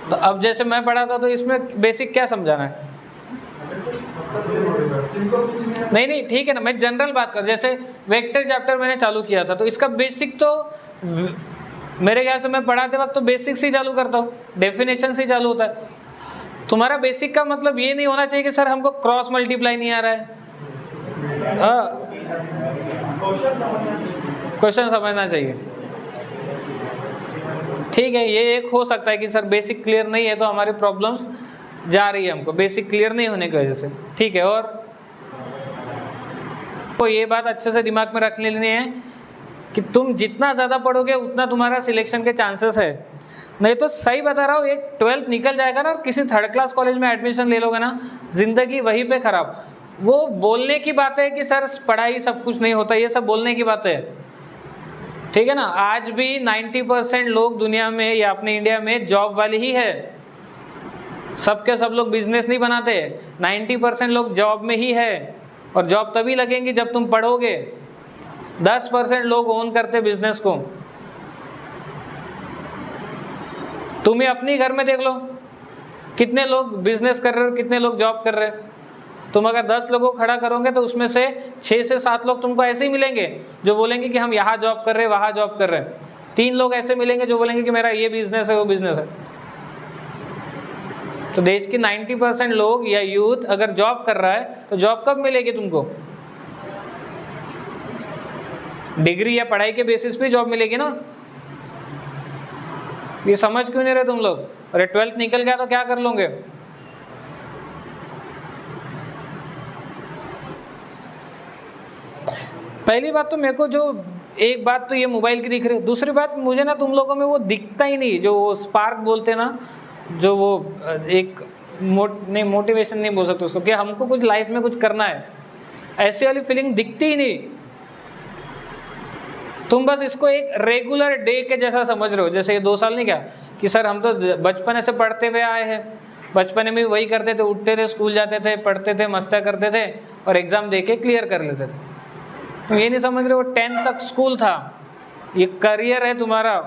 तो अब जैसे मैं पढ़ा था तो इसमें बेसिक क्या समझाना है? नहीं ठीक है ना, मैं जनरल बात कर, जैसे वेक्टर चैप्टर मैंने चालू किया था तो इसका बेसिक तो मेरे ख्याल से मैं पढ़ाते वक्त तो बेसिक से चालू करता हूँ, डेफिनेशन से चालू होता है। तुम्हारा बेसिक का मतलब ये नहीं होना चाहिए कि सर हमको क्रॉस मल्टीप्लाई नहीं आ रहा है, क्वेश्चन समझना चाहिए। ठीक है, ये एक हो सकता है कि सर बेसिक क्लियर नहीं है तो हमारी प्रॉब्लम्स जा रही है हमको बेसिक क्लियर नहीं होने की वजह से। ठीक है, और तो ये बात अच्छे से दिमाग में रख लेनी है कि तुम जितना ज़्यादा पढ़ोगे उतना तुम्हारा सिलेक्शन के चांसेस है। नहीं तो सही बता रहा हूँ, एक 12th निकल जाएगा ना और किसी 3rd क्लास कॉलेज में एडमिशन ले लोगे ना, जिंदगी वहीं पे खराब। वो बोलने की बात है कि सर पढ़ाई सब कुछ नहीं होता, ये सब बोलने की बात है, ठीक है ना। आज भी 90% लोग दुनिया में या अपने इंडिया में जॉब वाले ही है, सबके सब लोग बिजनेस नहीं बनाते, 90% लोग जॉब में ही है, और जॉब तभी लगेंगी जब तुम पढ़ोगे। 10% लोग ओन करते बिजनेस को। तुम ही अपनी घर में देख लो, कितने लोग बिजनेस कर रहे हो, कितने लोग जॉब कर रहे हैं। तुम अगर 10 लोगों को खड़ा करोगे तो उसमें से 6 से 7 लोग तुमको ऐसे ही मिलेंगे जो बोलेंगे कि हम यहाँ जॉब कर रहे हैं, वहाँ जॉब कर रहे हैं। 3 लोग ऐसे मिलेंगे जो बोलेंगे कि मेरा ये बिजनेस है, वो बिजनेस है। तो देश की 90% लोग या यूथ अगर जॉब कर रहा है तो जॉब कब मिलेगी तुमको? डिग्री या पढ़ाई के बेसिस पे जॉब मिलेगी ना। ये समझ क्यों नहीं रहे तुम लोग? अरे 12th निकल गया तो क्या कर लोगे? पहली बात तो मेरे को जो एक बात तो ये मोबाइल की दिख रही है, दूसरी बात मुझे ना तुम लोगों में वो दिखता ही नहीं, जो वो स्पार्क बोलते हैं ना, जो वो एक मोटिवेशन नहीं बोल सकते उसको, कि हमको कुछ लाइफ में कुछ करना है, ऐसी वाली फीलिंग दिखती ही नहीं। तुम बस इसको एक रेगुलर डे के जैसा समझ रहे हो। जैसे ये 2 साल नहीं क्या कि सर हम तो बचपन से पढ़ते हुए आए हैं, बचपन में वही करते थे, उठते थे, स्कूल जाते थे, पढ़ते थे, मस्तियाँ करते थे और एग्जाम दे के क्लियर कर लेते थे। तुम ये नहीं समझ रहे, वो 10th तक स्कूल था, ये करियर है तुम्हारा।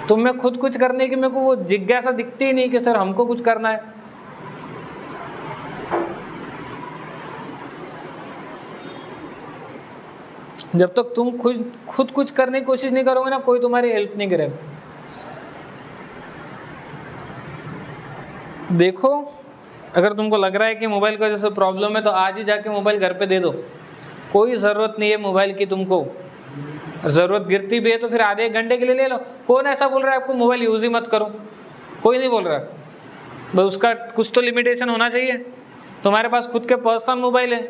तुम में खुद कुछ करने की मेरे को वो जिज्ञासा दिखती ही नहीं कि सर हमको कुछ करना है। जब तक तुम खुद कुछ करने की कोशिश नहीं करोगे ना, कोई तुम्हारी हेल्प नहीं करेगा। देखो, अगर तुमको लग रहा है कि मोबाइल की वजह से प्रॉब्लम है तो आज ही जाके मोबाइल घर पे दे दो। कोई ज़रूरत नहीं है मोबाइल की तुमको। ज़रूरत गिरती भी है तो फिर आधे 1 घंटे के लिए ले लो। कौन ऐसा बोल रहा है आपको मोबाइल यूज़ ही मत करो? कोई नहीं बोल रहा है। बस उसका कुछ तो लिमिटेशन होना चाहिए। तुम्हारे पास खुद के पर्सनल मोबाइल है,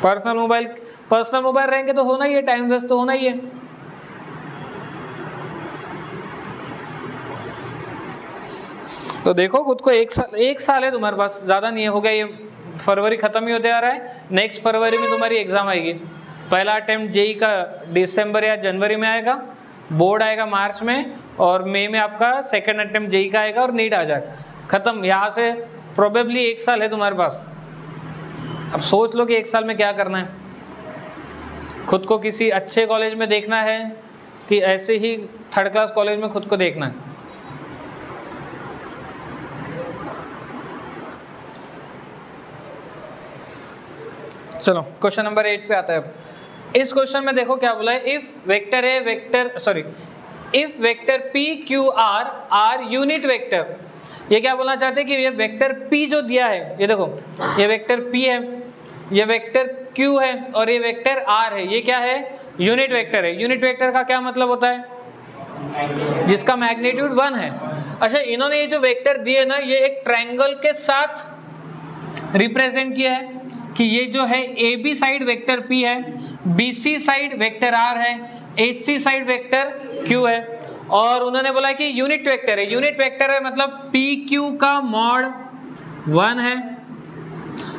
पर्सनल मोबाइल रहेंगे तो होना ही है, टाइम वेस्ट तो होना ही है। तो देखो खुद को, 1 साल है तुम्हारे पास, ज़्यादा नहीं है, हो गया, ये फरवरी ख़त्म ही होते आ रहा है। नेक्स्ट फरवरी में तुम्हारी एग्ज़ाम आएगी। पहला अटेम्प्ट जेई का दिसंबर या जनवरी में आएगा, बोर्ड आएगा मार्च में, और मई में आपका 2nd अटेम्प्ट जेई का आएगा और नीट आ जाएगा। ख़त्म। यहाँ से प्रोबेबली 1 साल है तुम्हारे पास। अब सोच लो कि 1 साल में क्या करना है। खुद को किसी अच्छे कॉलेज में देखना है कि ऐसे ही 3rd क्लास कॉलेज में खुद को देखना है? चलो क्वेश्चन नंबर 8 पे आता है। इस क्वेश्चन में देखो क्या बोला है, if vector P Q R are unit vector. ये क्या बोलना चाहते हैं कि ये वेक्टर पी जो दिया है, ये देखो, ये वेक्टर पी है, ये वेक्टर क्यू है और ये वेक्टर आर है, ये क्या है? यूनिट वेक्टर है। यूनिट वेक्टर का क्या मतलब होता है? जिसका मैग्नीट्यूड 1 है। अच्छा, इन्होंने ये जो वेक्टर दिए ना, ये एक ट्रायंगल के साथ रिप्रेजेंट किया है कि ये जो है A B side vector P है, B C side vector R है, A C side vector Q है, और उन्होंने बोला कि यूनिट वेक्टर है। यूनिट वेक्टर है मतलब पी क्यू का मॉड 1 है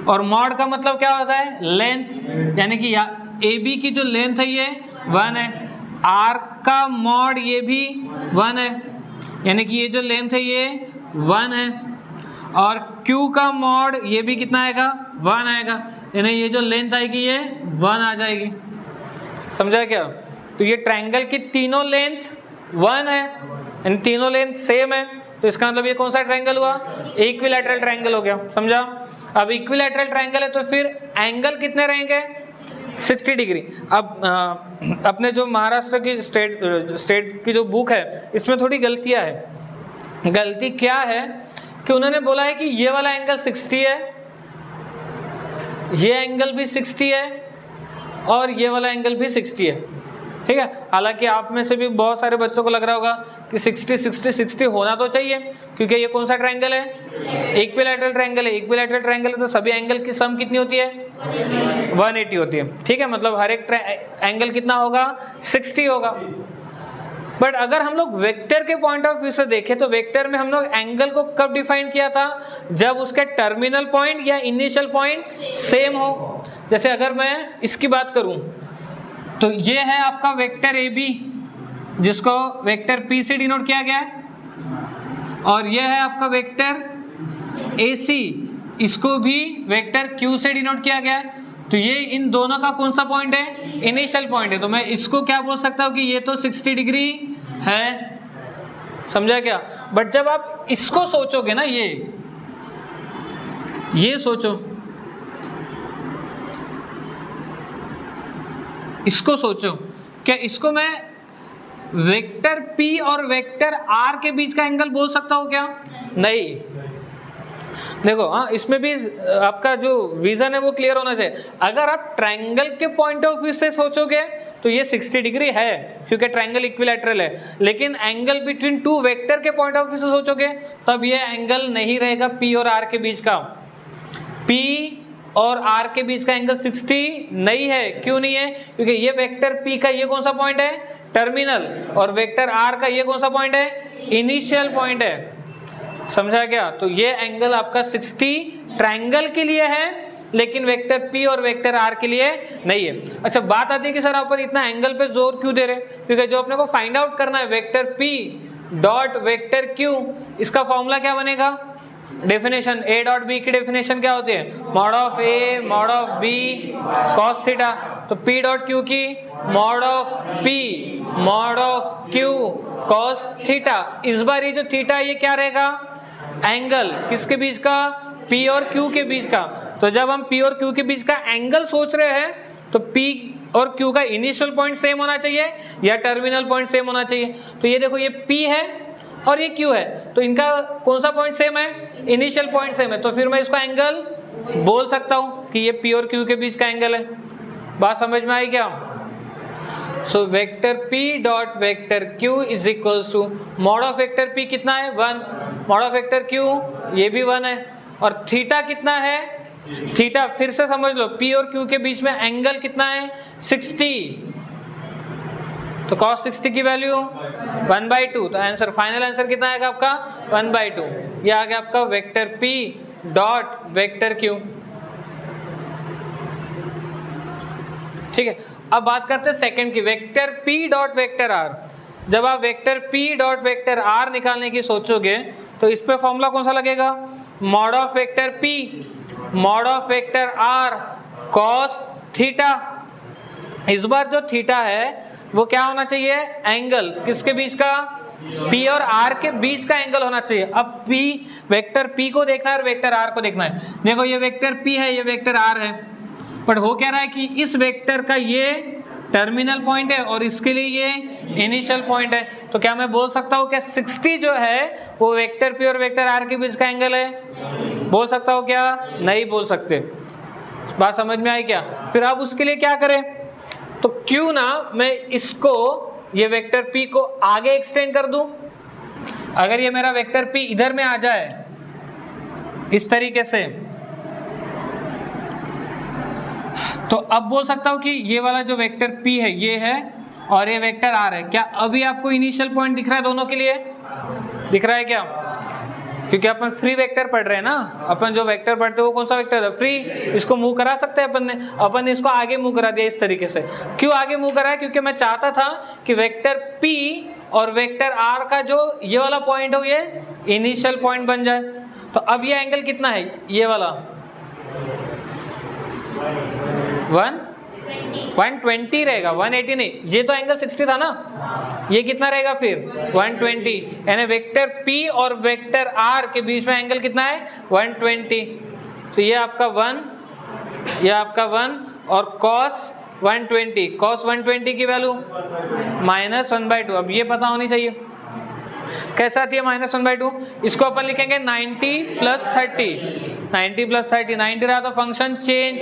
और मॉड का मतलब क्या होता है, लेंथ, यानी कि ए बी की जो लेंथ है ये 1 है, आर का मॉड ये भी 1 है, यानी कि ये जो लेंथ है ये 1 है, और Q का मॉड ये भी कितना आएगा, 1 आएगा, यानी ये जो लेंथ आएगी ये 1 आ जाएगी। समझा क्या? तो ये ट्रायंगल की तीनों लेंथ 1 है, यानी तीनों लेंथ सेम है, तो इसका मतलब ये कौन सा ट्रायंगल हुआ, इक्विलैटरल ट्रायंगल हो गया। समझा? अब इक्विलैटरल ट्रायंगल है तो फिर एंगल कितने रहेंगे, 60 डिग्री। अब अपने जो महाराष्ट्र की स्टेट की जो बुक है इसमें थोड़ी गलतियां है। गलती क्या है कि उन्होंने बोला है कि ये वाला एंगल 60 है, ये एंगल भी 60 है, और ये वाला एंगल भी 60 है। ठीक है, हालांकि आप में से भी बहुत सारे बच्चों को लग रहा होगा कि 60 60 60 होना तो चाहिए, क्योंकि ये कौन सा ट्रायंगल है, इक्विलैटरल ट्रायंगल है। इक्विलैटरल ट्रायंगल है तो सभी एंगल की सम कितनी होती है, 180 होती है। ठीक है, मतलब हर एक एंगल कितना होगा, 60 होगा। बट अगर हम लोग वेक्टर के पॉइंट ऑफ व्यू से देखें तो वेक्टर में हम लोग एंगल को कब डिफाइन किया था, जब उसके टर्मिनल पॉइंट या इनिशियल पॉइंट सेम हो। जैसे अगर मैं इसकी बात करूं तो ये है आपका वेक्टर ए बी, जिसको वेक्टर पी से डिनोट किया गया है, और ये है आपका वेक्टर ए सी, इसको भी वेक्टर क्यू से डिनोट किया गया है। तो ये इन दोनों का कौन सा पॉइंट है, इनिशियल पॉइंट है। तो मैं इसको क्या बोल सकता हूँ कि ये तो 60 डिग्री है। समझा क्या? बट जब आप इसको सोचोगे ना, ये सोचो, इसको सोचो, क्या इसको मैं वेक्टर P और वेक्टर R के बीच का एंगल बोल सकता हूँ क्या? नहीं। देखो, हाँ, इसमें भी आपका जो विजन है वो क्लियर होना चाहिए। अगर आप ट्रायंगल के पॉइंट ऑफ व्यू से सोचोगे तो ये 60 डिग्री है, क्योंकि ट्रायंगल इक्विलैटरल है। लेकिन एंगल बिटवीन टू वेक्टर के पॉइंट ऑफ व्यू से सोचोगे तब ये एंगल नहीं रहेगा P और R के बीच का। P और R के बीच का एंगल 60 नहीं है। क्यों नहीं है? क्योंकि ये वेक्टर P का ये कौन सा पॉइंट है, टर्मिनल, और वेक्टर R का ये कौन सा पॉइंट है, इनिशियल पॉइंट है। समझा क्या? तो ये एंगल आपका 60 ट्रायंगल के लिए है, लेकिन वेक्टर P और वेक्टर R के लिए नहीं है। अच्छा, बात आती है कि सर आप पर इतना एंगल पे जोर क्यों दे रहे? क्योंकि जो अपने को फाइंड आउट करना है vector P dot vector Q, इसका फॉर्मूला क्या बनेगा, डेफिनेशन A डॉट B की डेफिनेशन क्या होती है, mod of A mod of B cos theta. तो P डॉट Q की mod of P mod of Q cos theta. इस बार ये जो थीटा ये क्या रहेगा, एंगल किसके बीच का, P और Q के बीच का। तो जब हम P और Q के बीच का एंगल सोच रहे हैं तो P और Q का इनिशियल पॉइंट सेम होना चाहिए या टर्मिनल पॉइंट सेम होना चाहिए। तो ये देखो, ये P है और ये Q है, तो इनका कौन सा पॉइंट सेम है, इनिशियल पॉइंट सेम है। तो फिर मैं इसको एंगल बोल सकता हूं कि ये P और Q के बीच का एंगल है। बात समझ में आई क्या? So vector P dot vector Q is equals to mod of vector P कितना है, 1, मॉड ऑफ वेक्टर Q ये भी 1 है, और थीटा कितना है, थीटा फिर से समझ लो, P और Q के बीच में एंगल कितना है, 60। तो cos 60 की वैल्यू 1/2। तो आंसर, फाइनल आंसर कितना आएगा आपका, 1/2। ये आ गया आपका vector P dot vector Q। ठीक है, अब बात करते हैं सेकंड की, vector P dot vector R। जब आप vector P dot vector R निकालने की सोचोगे तो इस पे फॉर्मूला कौन सा लगेगा, mod of vector P mod of vector R cos theta. इस बार जो थीटा है वो क्या होना चाहिए, एंगल किसके बीच का, P और R के बीच का एंगल होना चाहिए। अब P, वेक्टर P को देखना है और वेक्टर R को देखना है। देखो, ये वेक्टर P है, ये वेक्टर R है, बट हो क्या रहा है कि इस वेक्टर का ये टर्मिनल पॉइंट है और इसके लिए ये इनिशियल पॉइंट है। तो क्या मैं बोल सकता हूँ क्या 60 जो है वो वेक्टर P और वेक्टर R के बीच का एंगल है? बोल सकता हूँ क्या? नहीं बोल सकते। बात समझ में आई क्या? फिर अब उसके लिए क्या करें, तो क्यों ना मैं इसको, ये वेक्टर P को आगे एक्सटेंड कर दूं। अगर ये मेरा वेक्टर P इधर में आ जाए इस तरीके से, तो अब बोल सकता हूं कि ये वाला जो वेक्टर P है ये है और ये वेक्टर R है। क्या अभी आपको इनिशियल पॉइंट दिख रहा है, दोनों के लिए दिख रहा है क्या? क्योंकि अपन फ्री वेक्टर पढ़ रहे हैं ना, अपन जो वेक्टर पढ़ते हैं वो कौन सा वेक्टर है, फ्री। इसको मूव करा सकते हैं अपन ने इसको आगे मूव करा दिया इस तरीके से। क्यों आगे मूव करा है, क्योंकि मैं चाहता था कि वेक्टर P और वेक्टर R का जो ये वाला पॉइंट हो ये इनिशियल पॉइंट बन जाए। तो अब ये एंगल कितना है, ये वाला 120 रहेगा, 180 नहीं, ये तो एंगल 60 था ना, ये कितना रहेगा फिर 120, यानी वेक्टर P और वेक्टर R के बीच में एंगल कितना है 120। तो ये आपका 1, ये आपका 1 और cos 120 की वैल्यू -1/2। अब ये पता होनी चाहिए कैसे आती है -1/2। इसको अपन लिखेंगे 90 + 30, 90 रहा तो फंक्शन चेंज,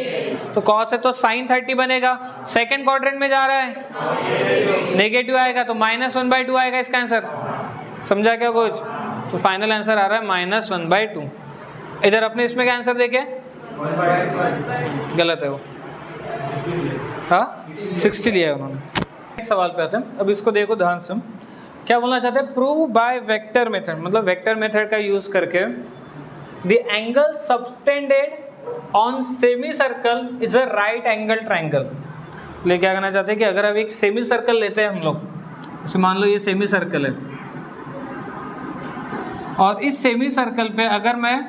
तो cos है तो sin 30 बनेगा। सेकंड क्वाड्रेंट में जा रहा है, नेगेटिव आएगा तो -1/2 आएगा इसका आंसर। समझा क्या कुछ? तो फाइनल आंसर आ रहा है -1/2। इधर अपने इसमें क्या आंसर देखे, गलत है वो, हाँ 60 लिया है उन्होंने। नेक्स्ट सवाल पे आते हैं। अब इसको देखो ध्यान से, क्या बोलना चाहते हैं, प्रूव बाय वेक्टर मेथड, मतलब वेक्टर मेथड का यूज करके the angle subtended on semi circle is a right angle triangle. ले क्या करना चाहते हैं कि अगर अब एक सेमी सर्कल लेते हैं हम लोग, जैसे मान लो ये सेमी सर्कल है, और इस सेमी सर्कल पे अगर मैं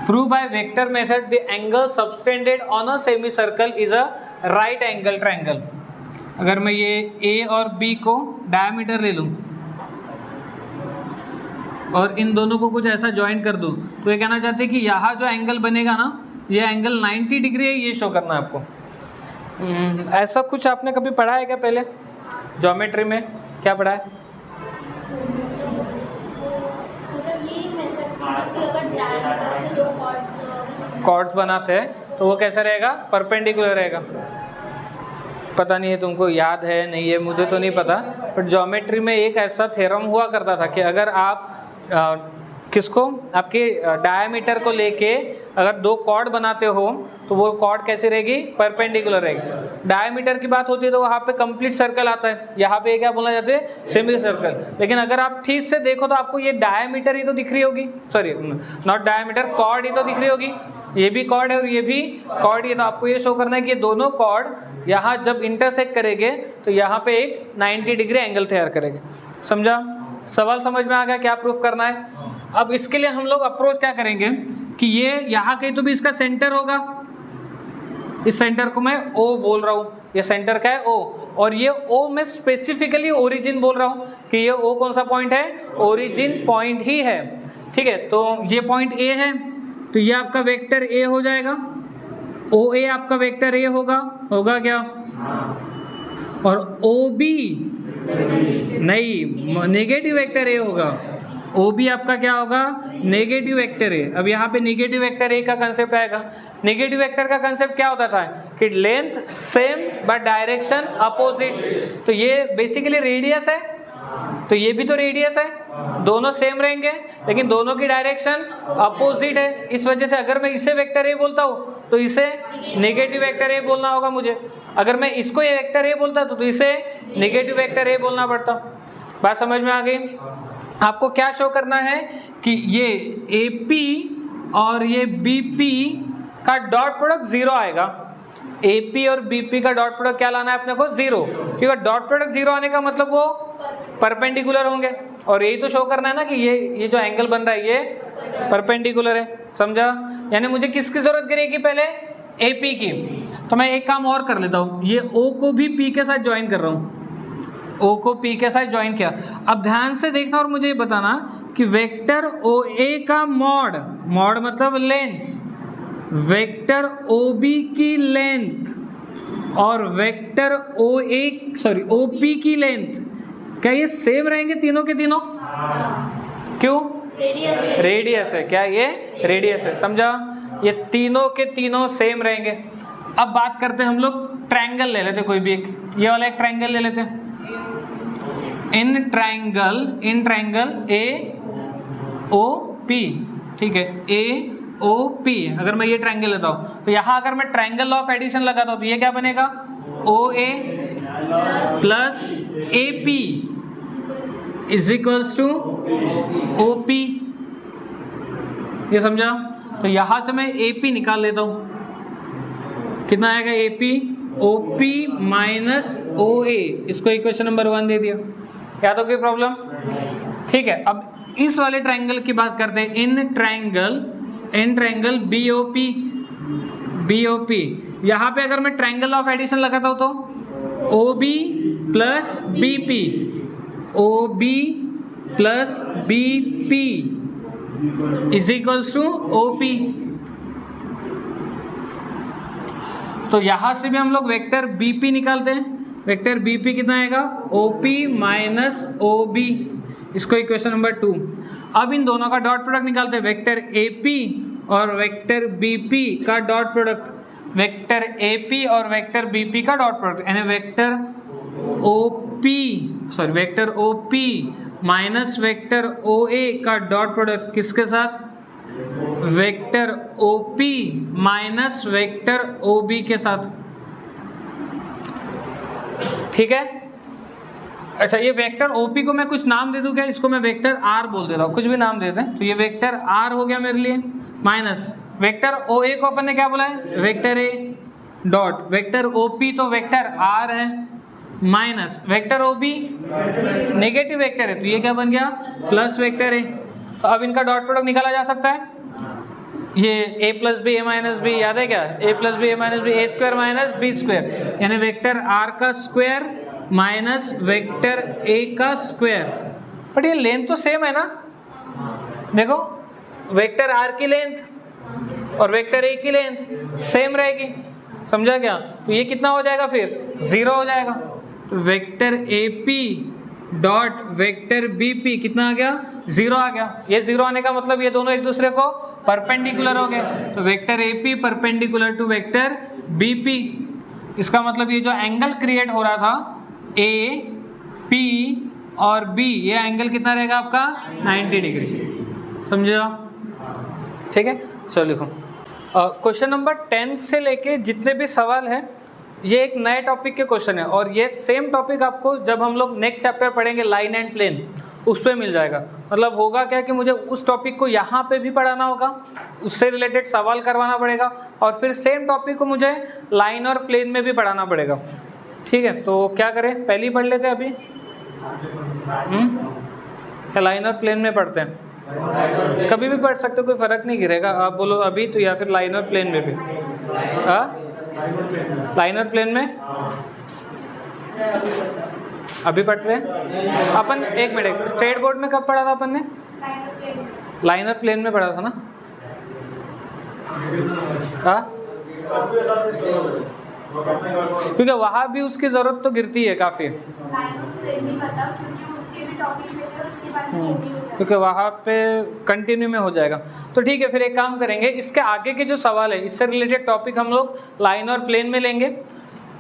prove by vector method the angle subtended on a semi circle is a right angle triangle. अगर मैं ये A और B को डायमीटर ले लूँ और इन दोनों को कुछ ऐसा ज्वाइन कर दूँ, तो ये कहना चाहते हैं कि यहाँ जो एंगल बनेगा ना, ये एंगल 90 डिग्री है, ये शो करना है आपको। ऐसा कुछ आपने कभी पढ़ा है क्या पहले ज्योमेट्री में, क्या पढ़ा है? कॉर्ड्स बनाते हैं तो वो कैसा रहेगा, परपेंडिकुलर रहेगा। पता नहीं है तुमको याद है नहीं है, मुझे तो नहीं पता, बट ज्योमेट्री में एक ऐसा थ्योरम हुआ करता था कि अगर आप किसको, आपके डायमीटर को लेके अगर दो कॉर्ड बनाते हो तो वो कॉर्ड कैसी रहेगी, परपेंडिकुलर रहेगी। डायमीटर की बात होती है तो वहाँ पे कंप्लीट सर्कल आता है, यहाँ पे क्या बोला जाता है, सेमी सर्कल। लेकिन अगर आप ठीक से देखो तो आपको ये डायमीटर ही तो दिख रही होगी, सॉरी नॉट डायमीटर, कॉर्ड ही तो दिख रही होगी। ये भी कॉर्ड है और ये भी कॉर्ड ही, तो आपको ये शो करना है कि ये दोनों कॉर्ड यहाँ जब इंटरसेक्ट करेंगे तो यहाँ पे एक 90 डिग्री एंगल तैयार करेंगे। समझा? सवाल समझ में आ गया क्या प्रूफ करना है? अब इसके लिए हम लोग अप्रोच क्या करेंगे कि ये यहाँ कहीं तो भी इसका सेंटर होगा, इस सेंटर को मैं O बोल रहा हूँ, ये सेंटर का है O, और ये O मैं स्पेसिफिकली ओरिजिन बोल रहा हूँ कि ये O कौन सा पॉइंट है, ओरिजिन पॉइंट ही है। ठीक है, तो ये पॉइंट A है, तो ये आपका वेक्टर A हो जाएगा, OA आपका वेक्टर A होगा क्या? और OB नहीं, नेगेटिव वेक्टर A होगा, OB आपका क्या होगा, नेगेटिव वेक्टर A। अब यहाँ पे नेगेटिव वेक्टर A का कंसेप्ट आएगा। नेगेटिव वेक्टर का कंसेप्ट क्या होता था कि length same but direction opposite. तो ये बेसिकली रेडियस है, तो ये भी तो रेडियस है, दोनों सेम रहेंगे लेकिन दोनों की डायरेक्शन अपोजिट है। इस वजह से अगर मैं इसे वेक्टर A बोलता हूँ तो इसे नेगेटिव वेक्टर A बोलना होगा मुझे। अगर मैं इसको ये वेक्टर A बोलता तो इसे नेगेटिव वेक्टर A बोलना पड़ता। बात समझ में आ गई? आपको क्या शो करना है कि ये AP और ये BP का डॉट प्रोडक्ट 0 आएगा। AP और BP का डॉट प्रोडक्ट क्या लाना है अपने को, 0, क्योंकि डॉट प्रोडक्ट 0 आने का मतलब वो परपेंडिकुलर होंगे, और यही तो शो करना है ना कि ये जो एंगल बन रहा है ये परपेंडिकुलर है। समझा? यानी मुझे किसकी जरूरत गिरेगी, पहले AP की। तो मैं एक काम और कर लेता हूँ, ये O को भी P के साथ ज्वाइन कर रहा हूँ, O को P के साथ ज्वाइन किया। अब ध्यान से देखना और मुझे ये बताना कि वेक्टर OA का मॉड मतलब लेंथ, वेक्टर OB की लेंथ और वेक्टर OP की लेंथ, क्या ये सेम रहेंगे तीनों के तीनों? क्यों? रेडियस है। क्या ये रेडियस है? समझा? ये तीनों के तीनों सेम रहेंगे। अब बात करते हैं हम लोग, ट्रायंगल ले लेते कोई भी एक, ये वाला एक ट्रायंगल ले लेते हैं। इन ट्रायंगल AOP, ठीक है, AOP। अगर मैं ये ट्रायंगल लेता हूँ तो यहाँ अगर मैं ट्रायंगल ऑफ एडिशन लगाता हूँ तो ये क्या बनेगा, OA plus AP is equals to OP, ये समझा? तो यहां से मैं AP निकाल लेता हूं, कितना आएगा AP, OP माइनस OA, इसको इक्वेशन नंबर 1 दे दिया। क्या तो कोई प्रॉब्लम? ठीक है, अब इस वाले ट्रायंगल की बात करते हैं। इन ट्रायंगल BOP, यहाँ पे अगर मैं ट्रायंगल ऑफ एडिशन लगाता हूँ तो OB plus BP, OB plus BP is equals to OP। तो यहां से भी हम लोग वेक्टर BP निकालते हैं। वेक्टर BP कितना आएगा, OP माइनस OB, इसको इक्वेशन नंबर 2। अब इन दोनों का डॉट प्रोडक्ट निकालते हैं, वेक्टर AP और वेक्टर BP का डॉट प्रोडक्ट, वेक्टर AP और वेक्टर BP का डॉट प्रोडक्ट, यानी vector OP minus vector OA का डॉट प्रोडक्ट किसके साथ, vector OP minus vector OB के साथ। ठीक है, अच्छा ये वेक्टर OP को मैं कुछ नाम दे दूं क्या, इसको मैं वेक्टर R बोल देता हूँ, कुछ भी नाम देते हैं। तो ये वेक्टर R हो गया मेरे लिए, माइनस वेक्टर OA को अपन ने क्या बोला है, vector A dot vector OP तो वेक्टर R है, minus vector OB negative vector है, तो ये क्या बन गया, प्लस वेक्टर है। तो अब इनका डॉट प्रोडक्ट निकाला जा सकता है, ये A plus B A minus B, याद है क्या, A plus B A minus B, A square minus B square, यानी वेक्टर R का स्क्वायर माइनस वेक्टर A का स्क्वायर। बट ये लेंथ तो सेम है ना, देखो वेक्टर R की लेंथ और वेक्टर A की लेंथ सेम रहेगी, समझा क्या? तो ये कितना हो जाएगा फिर, 0 हो जाएगा। तो vector AP dot vector BP कितना आ गया, 0 आ गया। ये 0 आने का मतलब ये दोनों एक दूसरे को परपेंडिकुलर हो गए। तो vector AP perpendicular to vector BP, इसका मतलब ये जो एंगल क्रिएट हो रहा था AP और B, ये एंगल कितना रहेगा आपका, 90 डिग्री, समझे? ठीक है, चलो लिखो। क्वेश्चन नंबर 10 से लेके जितने भी सवाल हैं ये एक नए टॉपिक के क्वेश्चन है, और ये सेम टॉपिक आपको जब हम लोग नेक्स्ट चैप्टर पढ़ेंगे लाइन एंड प्लेन, उस पर मिल जाएगा। मतलब होगा क्या कि मुझे उस टॉपिक को यहाँ पे भी पढ़ाना होगा, उससे रिलेटेड सवाल करवाना पड़ेगा, और फिर सेम टॉपिक को मुझे लाइन और प्लेन में भी पढ़ाना पड़ेगा। ठीक है, तो क्या करें, पहले ही पढ़ लेते हैं अभी, क्या लाइन और प्लेन में पढ़ते हैं? कभी भी पढ़ सकते हो, कोई फर्क नहीं गिरेगा। आप बोलो अभी तो, या फिर लाइन और प्लेन में भी। हाँ, लाइन और प्लेन में अभी पढ़ते हैं अपन। एक मिनट, स्टेट बोर्ड में कब पढ़ा था अपन ने, लाइन और प्लेन में पढ़ा था ना? हाँ, क्योंकि वहाँ भी उसकी ज़रूरत तो गिरती है काफ़ी, क्योंकि वहाँ पे कंटिन्यू में हो जाएगा। तो ठीक है, फिर एक काम करेंगे, इसके आगे के जो सवाल है इससे रिलेटेड टॉपिक हम लोग लाइन और प्लेन में लेंगे,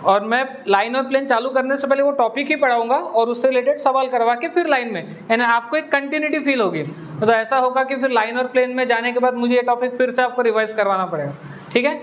और मैं लाइन और प्लेन चालू करने से पहले वो टॉपिक ही पढ़ाऊंगा और उससे रिलेटेड सवाल करवा के फिर लाइन में, यानी आपको एक कंटिन्यूटी फील होगी। तो ऐसा होगा कि फिर लाइन और प्लेन में जाने के बाद मुझे ये टॉपिक फिर से आपको रिवाइज करवाना पड़ेगा। ठीक है।